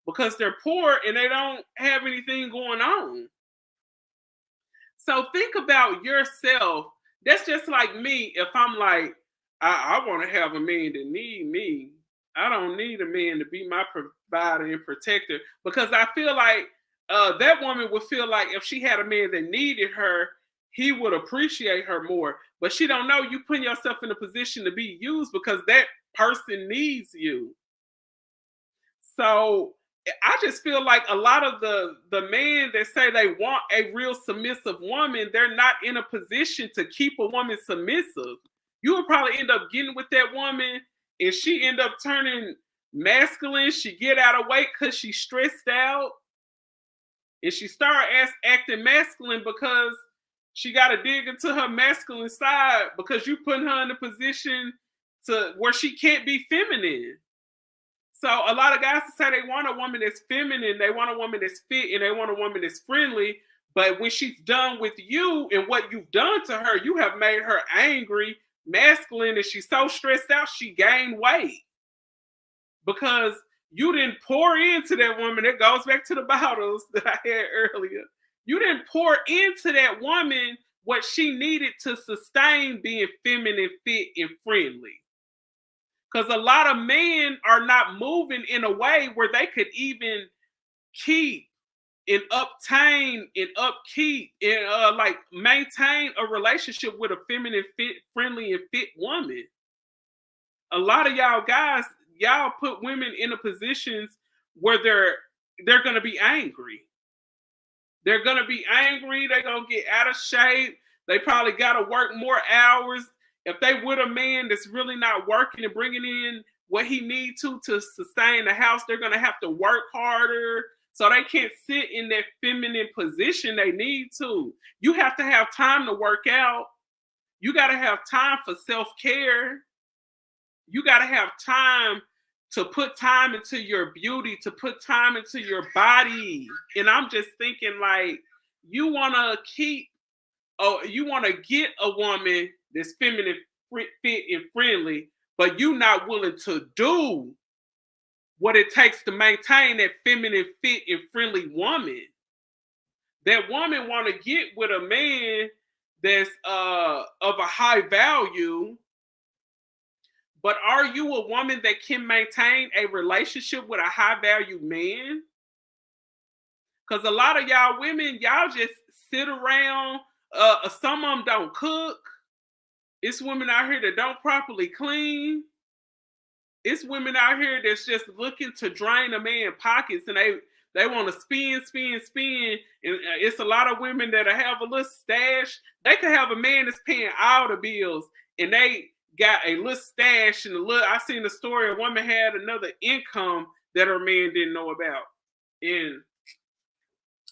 [SPEAKER 1] because they're poor and they don't have anything going on. So think about yourself. That's just like me. If I'm like, I want to have a man that need me. I don't need a man to be my provider and protector, because I feel like that woman would feel like if she had a man that needed her, he would appreciate her more. But she don't know you putting yourself in a position to be used because that person needs you. So I just feel like a lot of the men that say they want a real submissive woman, they're not in a position to keep a woman submissive. You would probably end up getting with that woman and she end up turning masculine. She get out of weight because she's stressed out. And she start acting masculine because she got to dig into her masculine side because you putting her in a position to where she can't be feminine. So a lot of guys say they want a woman that's feminine, they want a woman that's fit, and they want a woman that's friendly. But when she's done with you and what you've done to her, you have made her angry, masculine, and she's so stressed out, she gained weight. Because you didn't pour into that woman. It goes back to the bottles that I had earlier. You didn't pour into that woman what she needed to sustain being feminine, fit, and friendly. Because a lot of men are not moving in a way where they could even keep and obtain and upkeep and like maintain a relationship with a feminine, fit, friendly, and fit woman. A lot of y'all guys, y'all put women in a positions where they're gonna be angry. They're gonna be angry. They're gonna get out of shape. They probably gotta work more hours. If they with a man that's really not working and bringing in what he needs to sustain the house, they're gonna have to work harder. So they can't sit in that feminine position they need to. You have to have time to work out. You got to have time for self-care. You got to have time to put time into your beauty, to put time into your body. And I'm just thinking, like, you want to get a woman that's feminine, fit, and friendly, but you not willing to do what it takes to maintain that feminine, fit, and friendly woman. That woman want to get with a man that's of a high value, but are you a woman that can maintain a relationship with a high value man? Because a lot of y'all women, y'all just sit around. Some of them don't cook. It's women out here that don't properly clean. It's women out here that's just looking to drain a man's pockets, and they want to spin. And it's a lot of women that have a little stash. They could have a man that's paying all the bills, and they got a little stash and a little. I seen the story. A woman had another income that her man didn't know about, and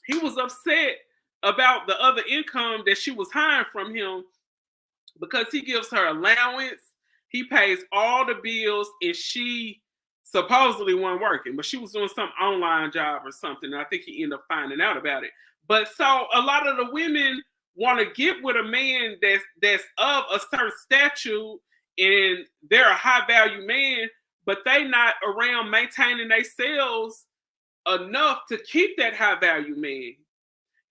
[SPEAKER 1] he was upset about the other income that she was hiding from him because he gives her allowance. He pays all the bills, and she supposedly wasn't working, but she was doing some online job or something. And I think he ended up finding out about it. But so a lot of the women want to get with a man that's of a certain stature, and they're a high value man, but they not around maintaining themselves enough to keep that high value man.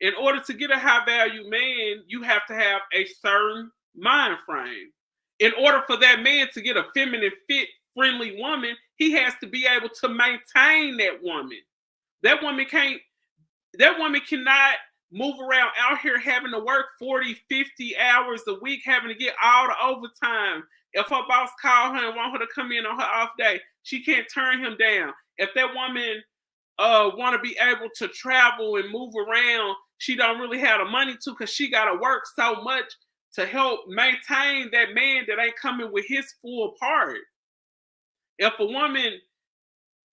[SPEAKER 1] In order to get a high value man, you have to have a certain mind frame. In order for that man to get a feminine, fit, friendly woman, he has to be able to maintain that woman. That woman cannot move around out here having to work 40, 50 hours a week, having to get all the overtime. If her boss call her and want her to come in on her off day, she can't turn him down. If that woman want to be able to travel and move around, she don't really have the money to, because she got to work so much to help maintain that man that ain't coming with his full part. If a woman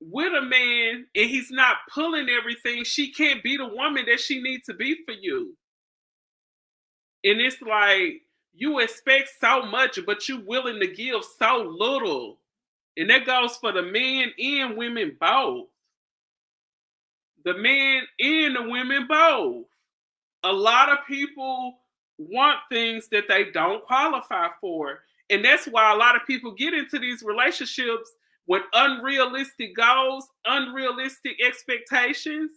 [SPEAKER 1] with a man and he's not pulling everything, she can't be the woman that she needs to be for you. And it's like, you expect so much, but you willing to give so little. And that goes for the men and women both. The men and the women both. A lot of people want things that they don't qualify for. And that's why a lot of people get into these relationships with unrealistic goals, unrealistic expectations,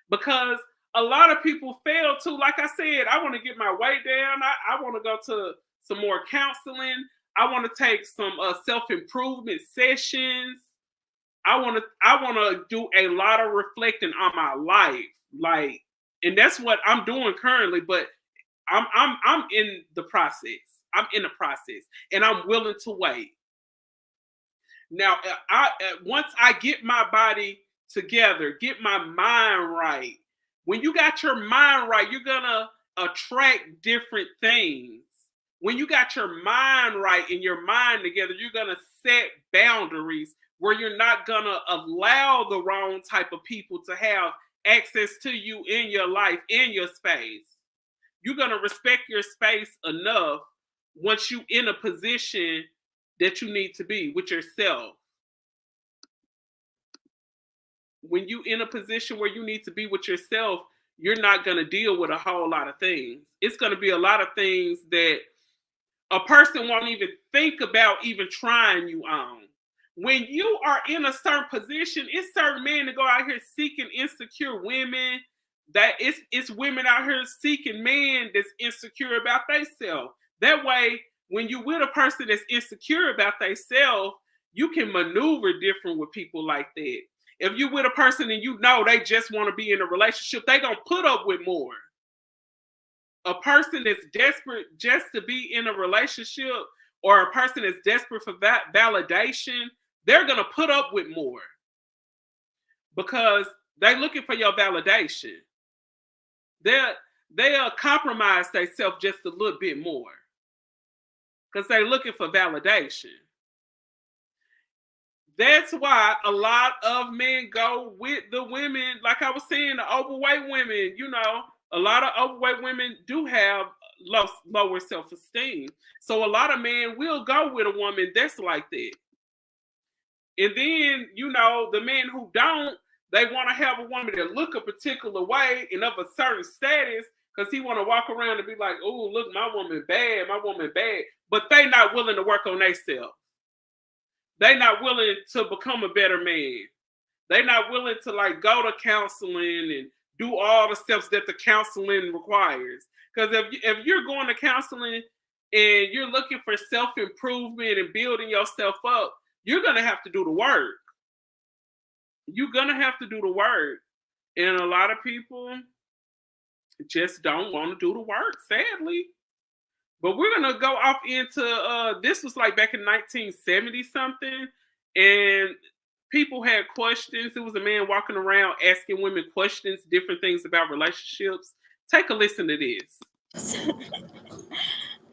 [SPEAKER 1] because a lot of people fail to, like I said, I want to get my weight down. I want to go to some more counseling. I want to take some self-improvement sessions. I want to do a lot of reflecting on my life. And that's what I'm doing currently, but I'm in the process. I'm in the process, and I'm willing to wait. Now, once I get my body together, get my mind right. When you got your mind right, you're gonna attract different things. When you got your mind right and your mind together, you're gonna set boundaries where you're not gonna allow the wrong type of people to have access to you in your life, in your space. You're gonna respect your space enough once you in a position that you need to be with yourself. When you in a position where you need to be with yourself, you're not gonna deal with a whole lot of things. It's gonna be a lot of things that a person won't even think about even trying you on. When you are in a certain position, it's certain men that go out here seeking insecure women. That it's women out here seeking men that's insecure about themselves. That way, when you with a person that's insecure about themselves, you can maneuver different with people like that. If you with a person and you know they just want to be in a relationship, they gonna put up with more. A person that's desperate just to be in a relationship, or a person that's desperate for validation, they're gonna put up with more because they're looking for your validation. they'll compromise themselves just a little bit more because they're looking for validation. That's why a lot of men go with the women, like I was saying, the overweight women. You know, a lot of overweight women do have lower self-esteem. So a lot of men will go with a woman that's like that. And then, you know, the men who don't, they want to have a woman that look a particular way and of a certain status because he want to walk around and be like, oh, look, my woman bad, my woman bad. But they not willing to work on themselves. They not willing to become a better man. They not willing to like go to counseling and do all the steps that the counseling requires. Because if you're going to counseling and you're looking for self-improvement and building yourself up, you're going to have to do the work. You're going to have to do the work. And a lot of people just don't want to do the work, sadly. But we're going to go off into, this was like back in 1970 something. And people had questions. It was a man walking around asking women questions, different things about relationships. Take a listen to this.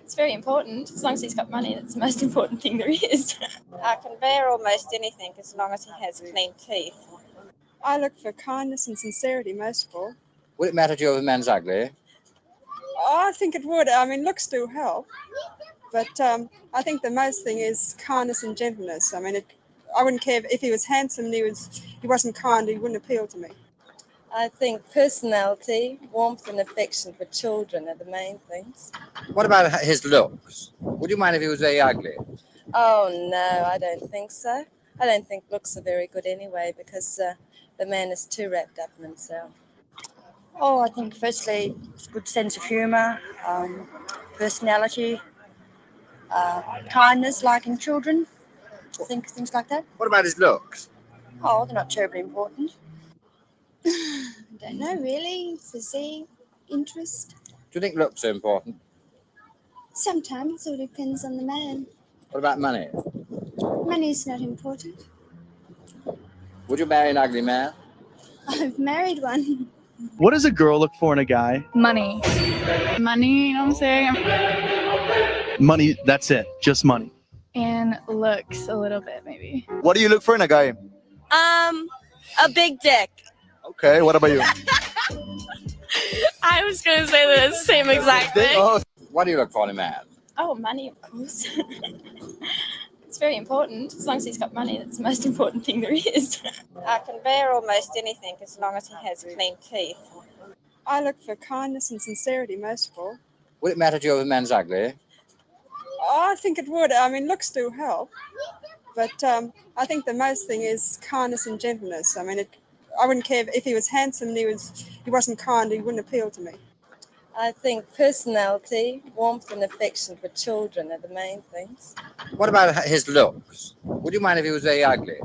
[SPEAKER 19] It's very important. As long as he's got money, that's the most important thing there is.
[SPEAKER 20] I can bear almost anything as long as he has clean teeth.
[SPEAKER 21] I look for kindness and sincerity most of all.
[SPEAKER 2] Would it matter to you if a man's ugly?
[SPEAKER 21] I think it would. I mean, looks do help. But I think the most thing is kindness and gentleness. I mean, I wouldn't care if he was handsome and he wasn't kind, he wouldn't appeal to me.
[SPEAKER 22] I think personality, warmth and affection for children are the main things.
[SPEAKER 2] What about his looks? Would you mind if he was very ugly?
[SPEAKER 22] Oh, no, I don't think so. I don't think looks are very good anyway because the man is too wrapped up in himself.
[SPEAKER 23] Oh, I think firstly, good sense of humour, personality, kindness, liking children, things like that.
[SPEAKER 2] What about his looks?
[SPEAKER 23] Oh, they're not terribly important.
[SPEAKER 21] I don't know, really. Physique, interest.
[SPEAKER 2] Do you think looks are important?
[SPEAKER 21] Sometimes it all depends on the man.
[SPEAKER 2] What about money?
[SPEAKER 21] Money's not important.
[SPEAKER 2] Would you marry an ugly man?
[SPEAKER 21] I've married one.
[SPEAKER 24] What does a girl look for in a guy?
[SPEAKER 25] Money. Money, you know what I'm saying?
[SPEAKER 24] Money, that's it. Just money.
[SPEAKER 25] And looks a little bit, maybe.
[SPEAKER 26] What do you look for in a guy?
[SPEAKER 27] A big dick.
[SPEAKER 26] Okay, what about you?
[SPEAKER 27] I was gonna say the same exact thing.
[SPEAKER 2] What do you look for in a man?
[SPEAKER 19] Oh, money, of course. It's very important. As long as he's got money, that's the most important thing there is.
[SPEAKER 20] I can bear almost anything as long as he has clean teeth.
[SPEAKER 21] I look for kindness and sincerity most of all.
[SPEAKER 2] Would it matter to you if a man's ugly?
[SPEAKER 21] I think it would. I mean, looks do help. But I think the most thing is kindness and gentleness. I mean, I wouldn't care if he was handsome and he wasn't kind, he wouldn't appeal to me.
[SPEAKER 22] I think personality, warmth and affection for children are the main things.
[SPEAKER 2] What about his looks? Would you mind if he was very ugly?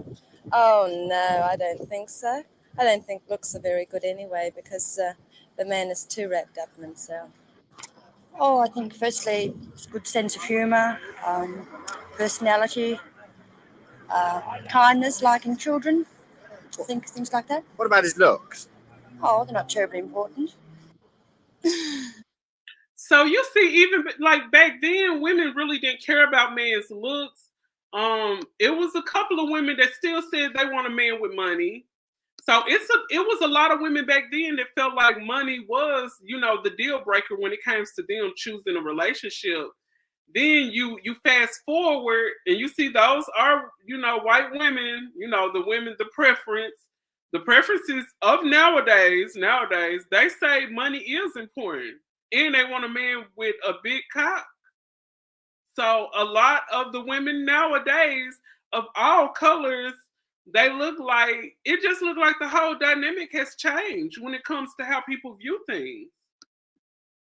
[SPEAKER 22] Oh, no, I don't think so. I don't think looks are very good anyway because the man is too wrapped up in himself.
[SPEAKER 23] Oh, I think firstly, good sense of humour, personality, kindness, liking children, things like that.
[SPEAKER 2] What about his looks?
[SPEAKER 23] Oh, they're not terribly important.
[SPEAKER 1] So you see, even like back then, women really didn't care about men's looks. It was a couple of women that still said they want a man with money. So it was a lot of women back then that felt like money was, you know, the deal breaker when it comes to them choosing a relationship. Then you fast forward and you see those are, you know, white women, you know, the preference. The preferences of nowadays, they say money is important. And they want a man with a big cock. So a lot of the women nowadays of all colors, it just look like the whole dynamic has changed when it comes to how people view things.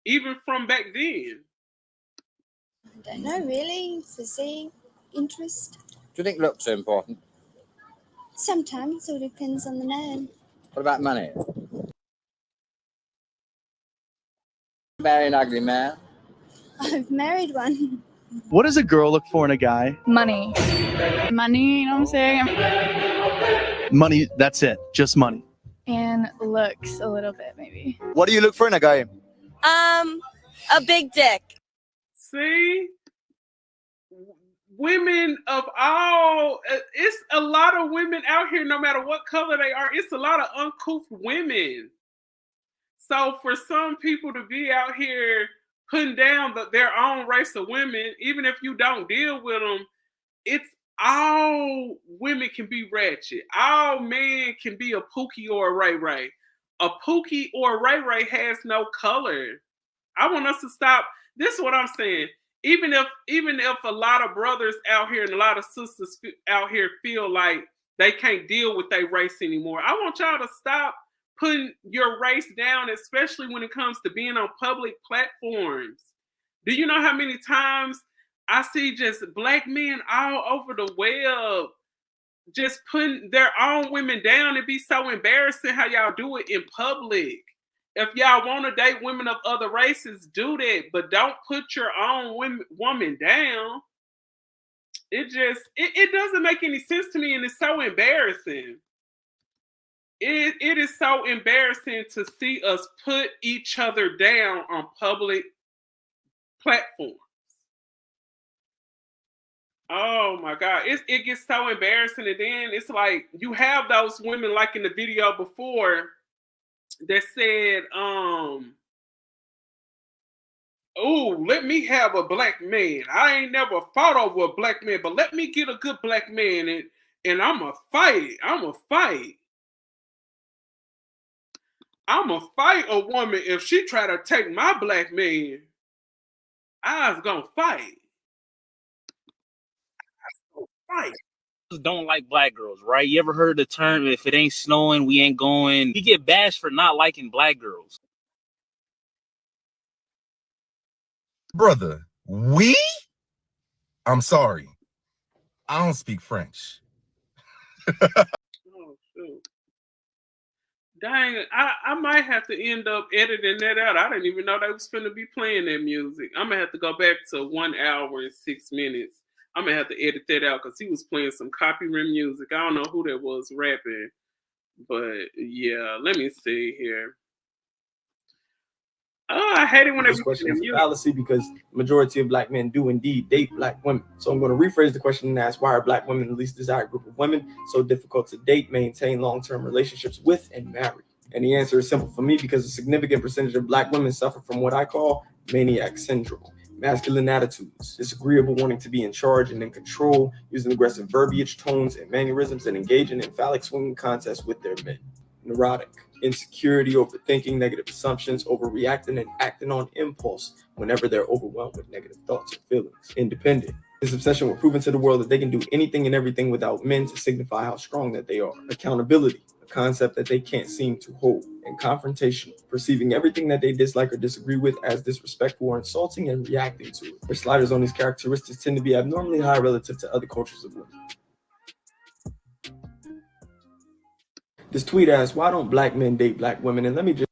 [SPEAKER 1] Even from back then.
[SPEAKER 21] I don't know, really. Physique, interest.
[SPEAKER 2] Do you think looks are important?
[SPEAKER 21] Sometimes it all depends on the man.
[SPEAKER 2] What about money? Marry an ugly man?
[SPEAKER 21] I've married one.
[SPEAKER 24] What does a girl look for in a guy?
[SPEAKER 25] Money. Money, you know what I'm saying?
[SPEAKER 24] Money, that's it. Just money.
[SPEAKER 25] And looks a little bit, maybe.
[SPEAKER 26] What do you look for in a guy?
[SPEAKER 27] A big dick.
[SPEAKER 1] See? Women of all, it's a lot of women out here, no matter what color they are, it's a lot of uncouth women. So for some people to be out here putting down their own race of women, even if you don't deal with them, it's all women can be ratchet. All men can be a Pookie or a Ray Ray. A Pookie or a Ray Ray has no color. I want us to stop. This is what I'm saying. Even if a lot of brothers out here and a lot of sisters out here feel like they can't deal with their race anymore, I want y'all to stop putting your race down, especially when it comes to being on public platforms. Do you know how many times I see just black men all over the web just putting their own women down? It'd be so embarrassing how y'all do it in public. If y'all want to date women of other races, do that, but don't put your own woman down. It doesn't make any sense to me, and it's so embarrassing. It is so embarrassing to see us put each other down on public platforms. Oh my God, it gets so embarrassing, and then it's like you have those women like in the video before that said, "Oh, let me have a black man. I ain't never fought over a black man, but let me get a good black man and I'ma fight it. I'ma fight. I'ma fight a woman if she try to take my black man. I was gonna fight. Fight."
[SPEAKER 3] Don't like black girls, right? You ever heard the term, if it ain't snowing, we ain't going? You get bashed for not liking black girls.
[SPEAKER 16] Brother, we? I'm sorry. I don't speak French.
[SPEAKER 1] Oh shoot. Dang, I might have to end up editing that out. I didn't even know they was finna be playing that music. I'm gonna have to go back to 1 hour and 6 minutes. I'm gonna have to edit that out because he was playing some copyright music. I don't know who that was rapping, but yeah, let me see here. Oh, I hate it when
[SPEAKER 4] This question is a fallacy because the majority of black men do indeed date black women. So I'm going to rephrase the question and ask, why are black women the least desired group of women so difficult to date, maintain long-term relationships with, and marry? And the answer is simple for me, because a significant percentage of black women suffer from what I call maniac syndrome. Masculine attitudes, disagreeable wanting to be in charge and in control, using aggressive verbiage, tones, and mannerisms, and engaging in phallic swinging contests with their men. Neurotic, insecurity, overthinking, negative assumptions, overreacting, and acting on impulse whenever they're overwhelmed with negative thoughts or feelings. Independent, this obsession with proving to the world that they can do anything and everything without men to signify how strong that they are. Accountability, a concept that they can't seem to hold. And confrontation, perceiving everything that they dislike or disagree with as disrespectful or insulting and reacting to it. Their sliders on these characteristics tend to be abnormally high relative to other cultures of women. This tweet asks, why don't black men date black women? And let me just...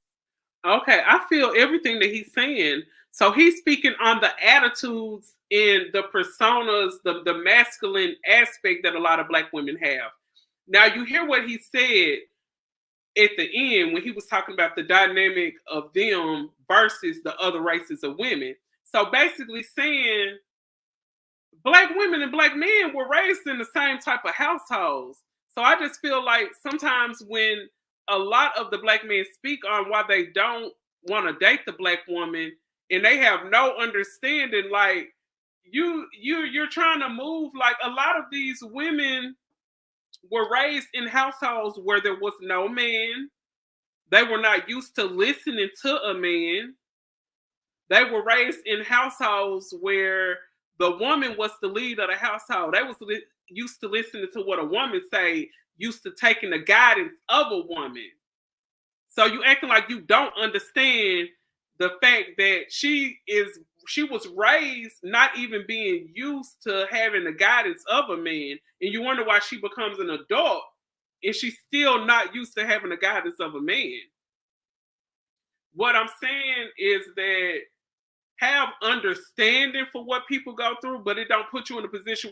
[SPEAKER 1] Okay, I feel everything that he's saying. So he's speaking on the attitudes and the personas, the masculine aspect that a lot of black women have. Now you hear what he said at the end when he was talking about the dynamic of them versus the other races of women. So basically saying black women and black men were raised in the same type of households. So I just feel like sometimes when a lot of the black men speak on why they don't want to date the black woman and they have no understanding, like you're trying to move, like a lot of these women were raised in households where there was no man. They were not used to listening to a man. They were raised in households where the woman was the lead of the household. They was used to listening to what a woman say, used to taking the guidance of a woman. So you acting like you don't understand the fact that she was raised not even being used to having the guidance of a man, and you wonder why she becomes an adult and she's still not used to having the guidance of a man. What I'm saying is that have understanding for what people go through, but it don't put you in a position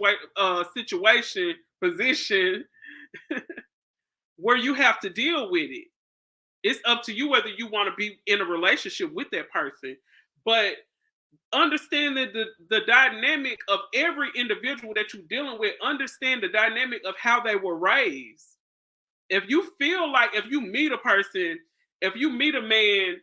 [SPEAKER 1] where you have to deal with it. It's up to you whether you want to be in a relationship with that person. But understand that the dynamic of every individual that you're dealing with, understand the dynamic of how they were raised. If you feel like, if you meet a person, if you meet a man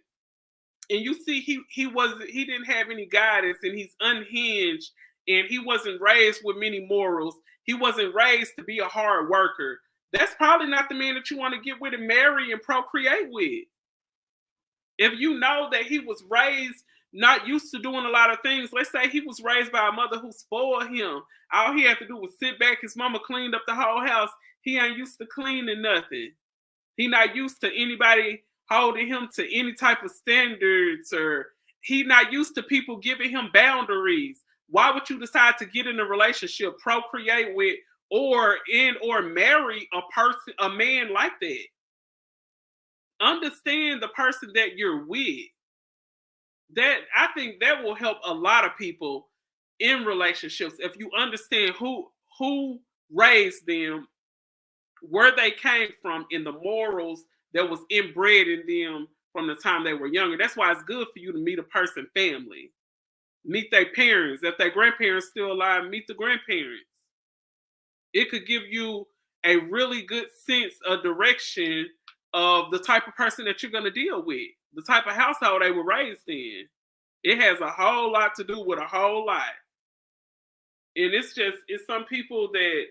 [SPEAKER 1] and you see he didn't have any guidance and he's unhinged and he wasn't raised with many morals, he wasn't raised to be a hard worker, that's probably not the man that you want to get with and marry and procreate with. If you know that he was raised not used to doing a lot of things, let's say he was raised by a mother who spoiled him. All he had to do was sit back. His mama cleaned up the whole house. He ain't used to cleaning nothing. He not used to anybody holding him to any type of standards, or he not used to people giving him boundaries. Why would you decide to get in a relationship, procreate with, or marry a person, a man like that? Understand the person that you're with. That, I think that will help a lot of people in relationships if you understand who raised them, where they came from, and the morals that was inbred in them from the time they were younger. That's why it's good for you to meet a person's family. Meet their parents. If their grandparents still alive, meet the grandparents. It could give you a really good sense of direction of the type of person that you're going to deal with, the type of household they were raised in. It has a whole lot to do with a whole lot. And it's some people that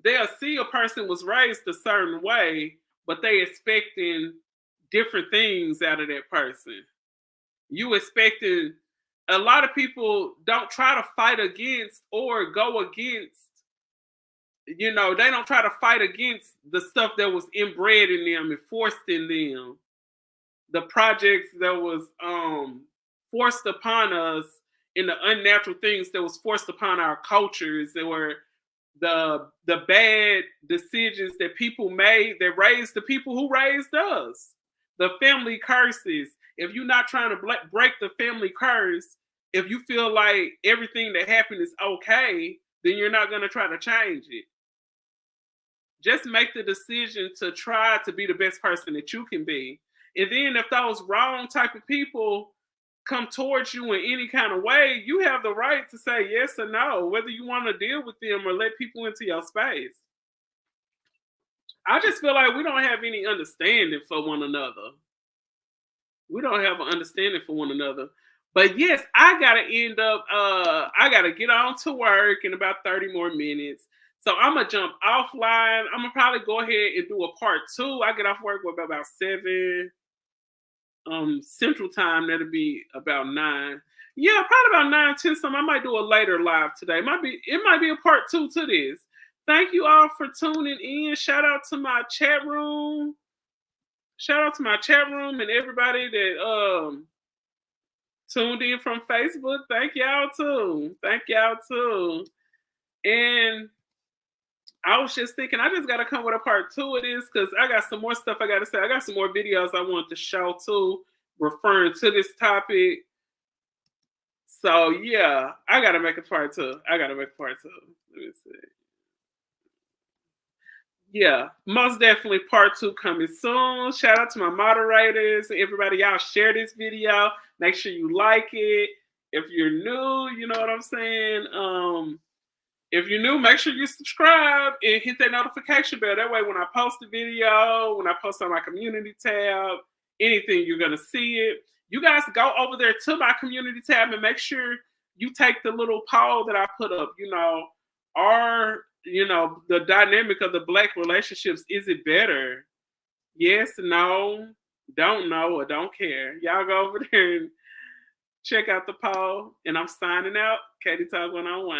[SPEAKER 1] they'll see a person was raised a certain way, but they expecting different things out of that person. You expecting, a lot of people don't try to fight against or go against, they don't try to fight against the stuff that was inbred in them and forced in them. The projects that was forced upon us, and the unnatural things that was forced upon our cultures, that were the bad decisions that people made that raised the people who raised us. The family curses. If you're not trying to break the family curse, if you feel like everything that happened is okay, then you're not going to try to change it. Just make the decision to try to be the best person that you can be. And then if those wrong type of people come towards you in any kind of way, you have the right to say yes or no, whether you want to deal with them or let people into your space. I just feel like we don't have any understanding for one another. We don't have an understanding for one another. But yes, I gotta get on to work in about 30 more minutes. So I'm gonna jump offline. I'm gonna probably go ahead and do a part 2. I get off work with about 7 Central Time. That'll be about 9. Yeah, probably about 9, 10 something. I might do a later live today. It might be a part 2 to this. Thank you all for tuning in. Shout out to my chat room. Shout out to my chat room and everybody that tuned in from Facebook. Thank y'all too. Thank y'all too. And I was just thinking, I just got to come with a part 2 of this because I got some more stuff I got to say. I got some more videos I want to show too, referring to this topic. So yeah, I got to make a part 2. Let me see. Yeah, most definitely part 2 coming soon. Shout out to my moderators and everybody. Y'all share this video. Make sure you like it. If you're new, you know what I'm saying? If you're new, make sure you subscribe and hit that notification bell. That way when I post a video, when I post on my community tab, anything, you're going to see it. You guys go over there to my community tab and make sure you take the little poll that I put up. The dynamic of the Black relationships, is it better? Yes, no, don't know, or don't care. Y'all go over there and check out the poll. And I'm signing out. Katie Talk 101.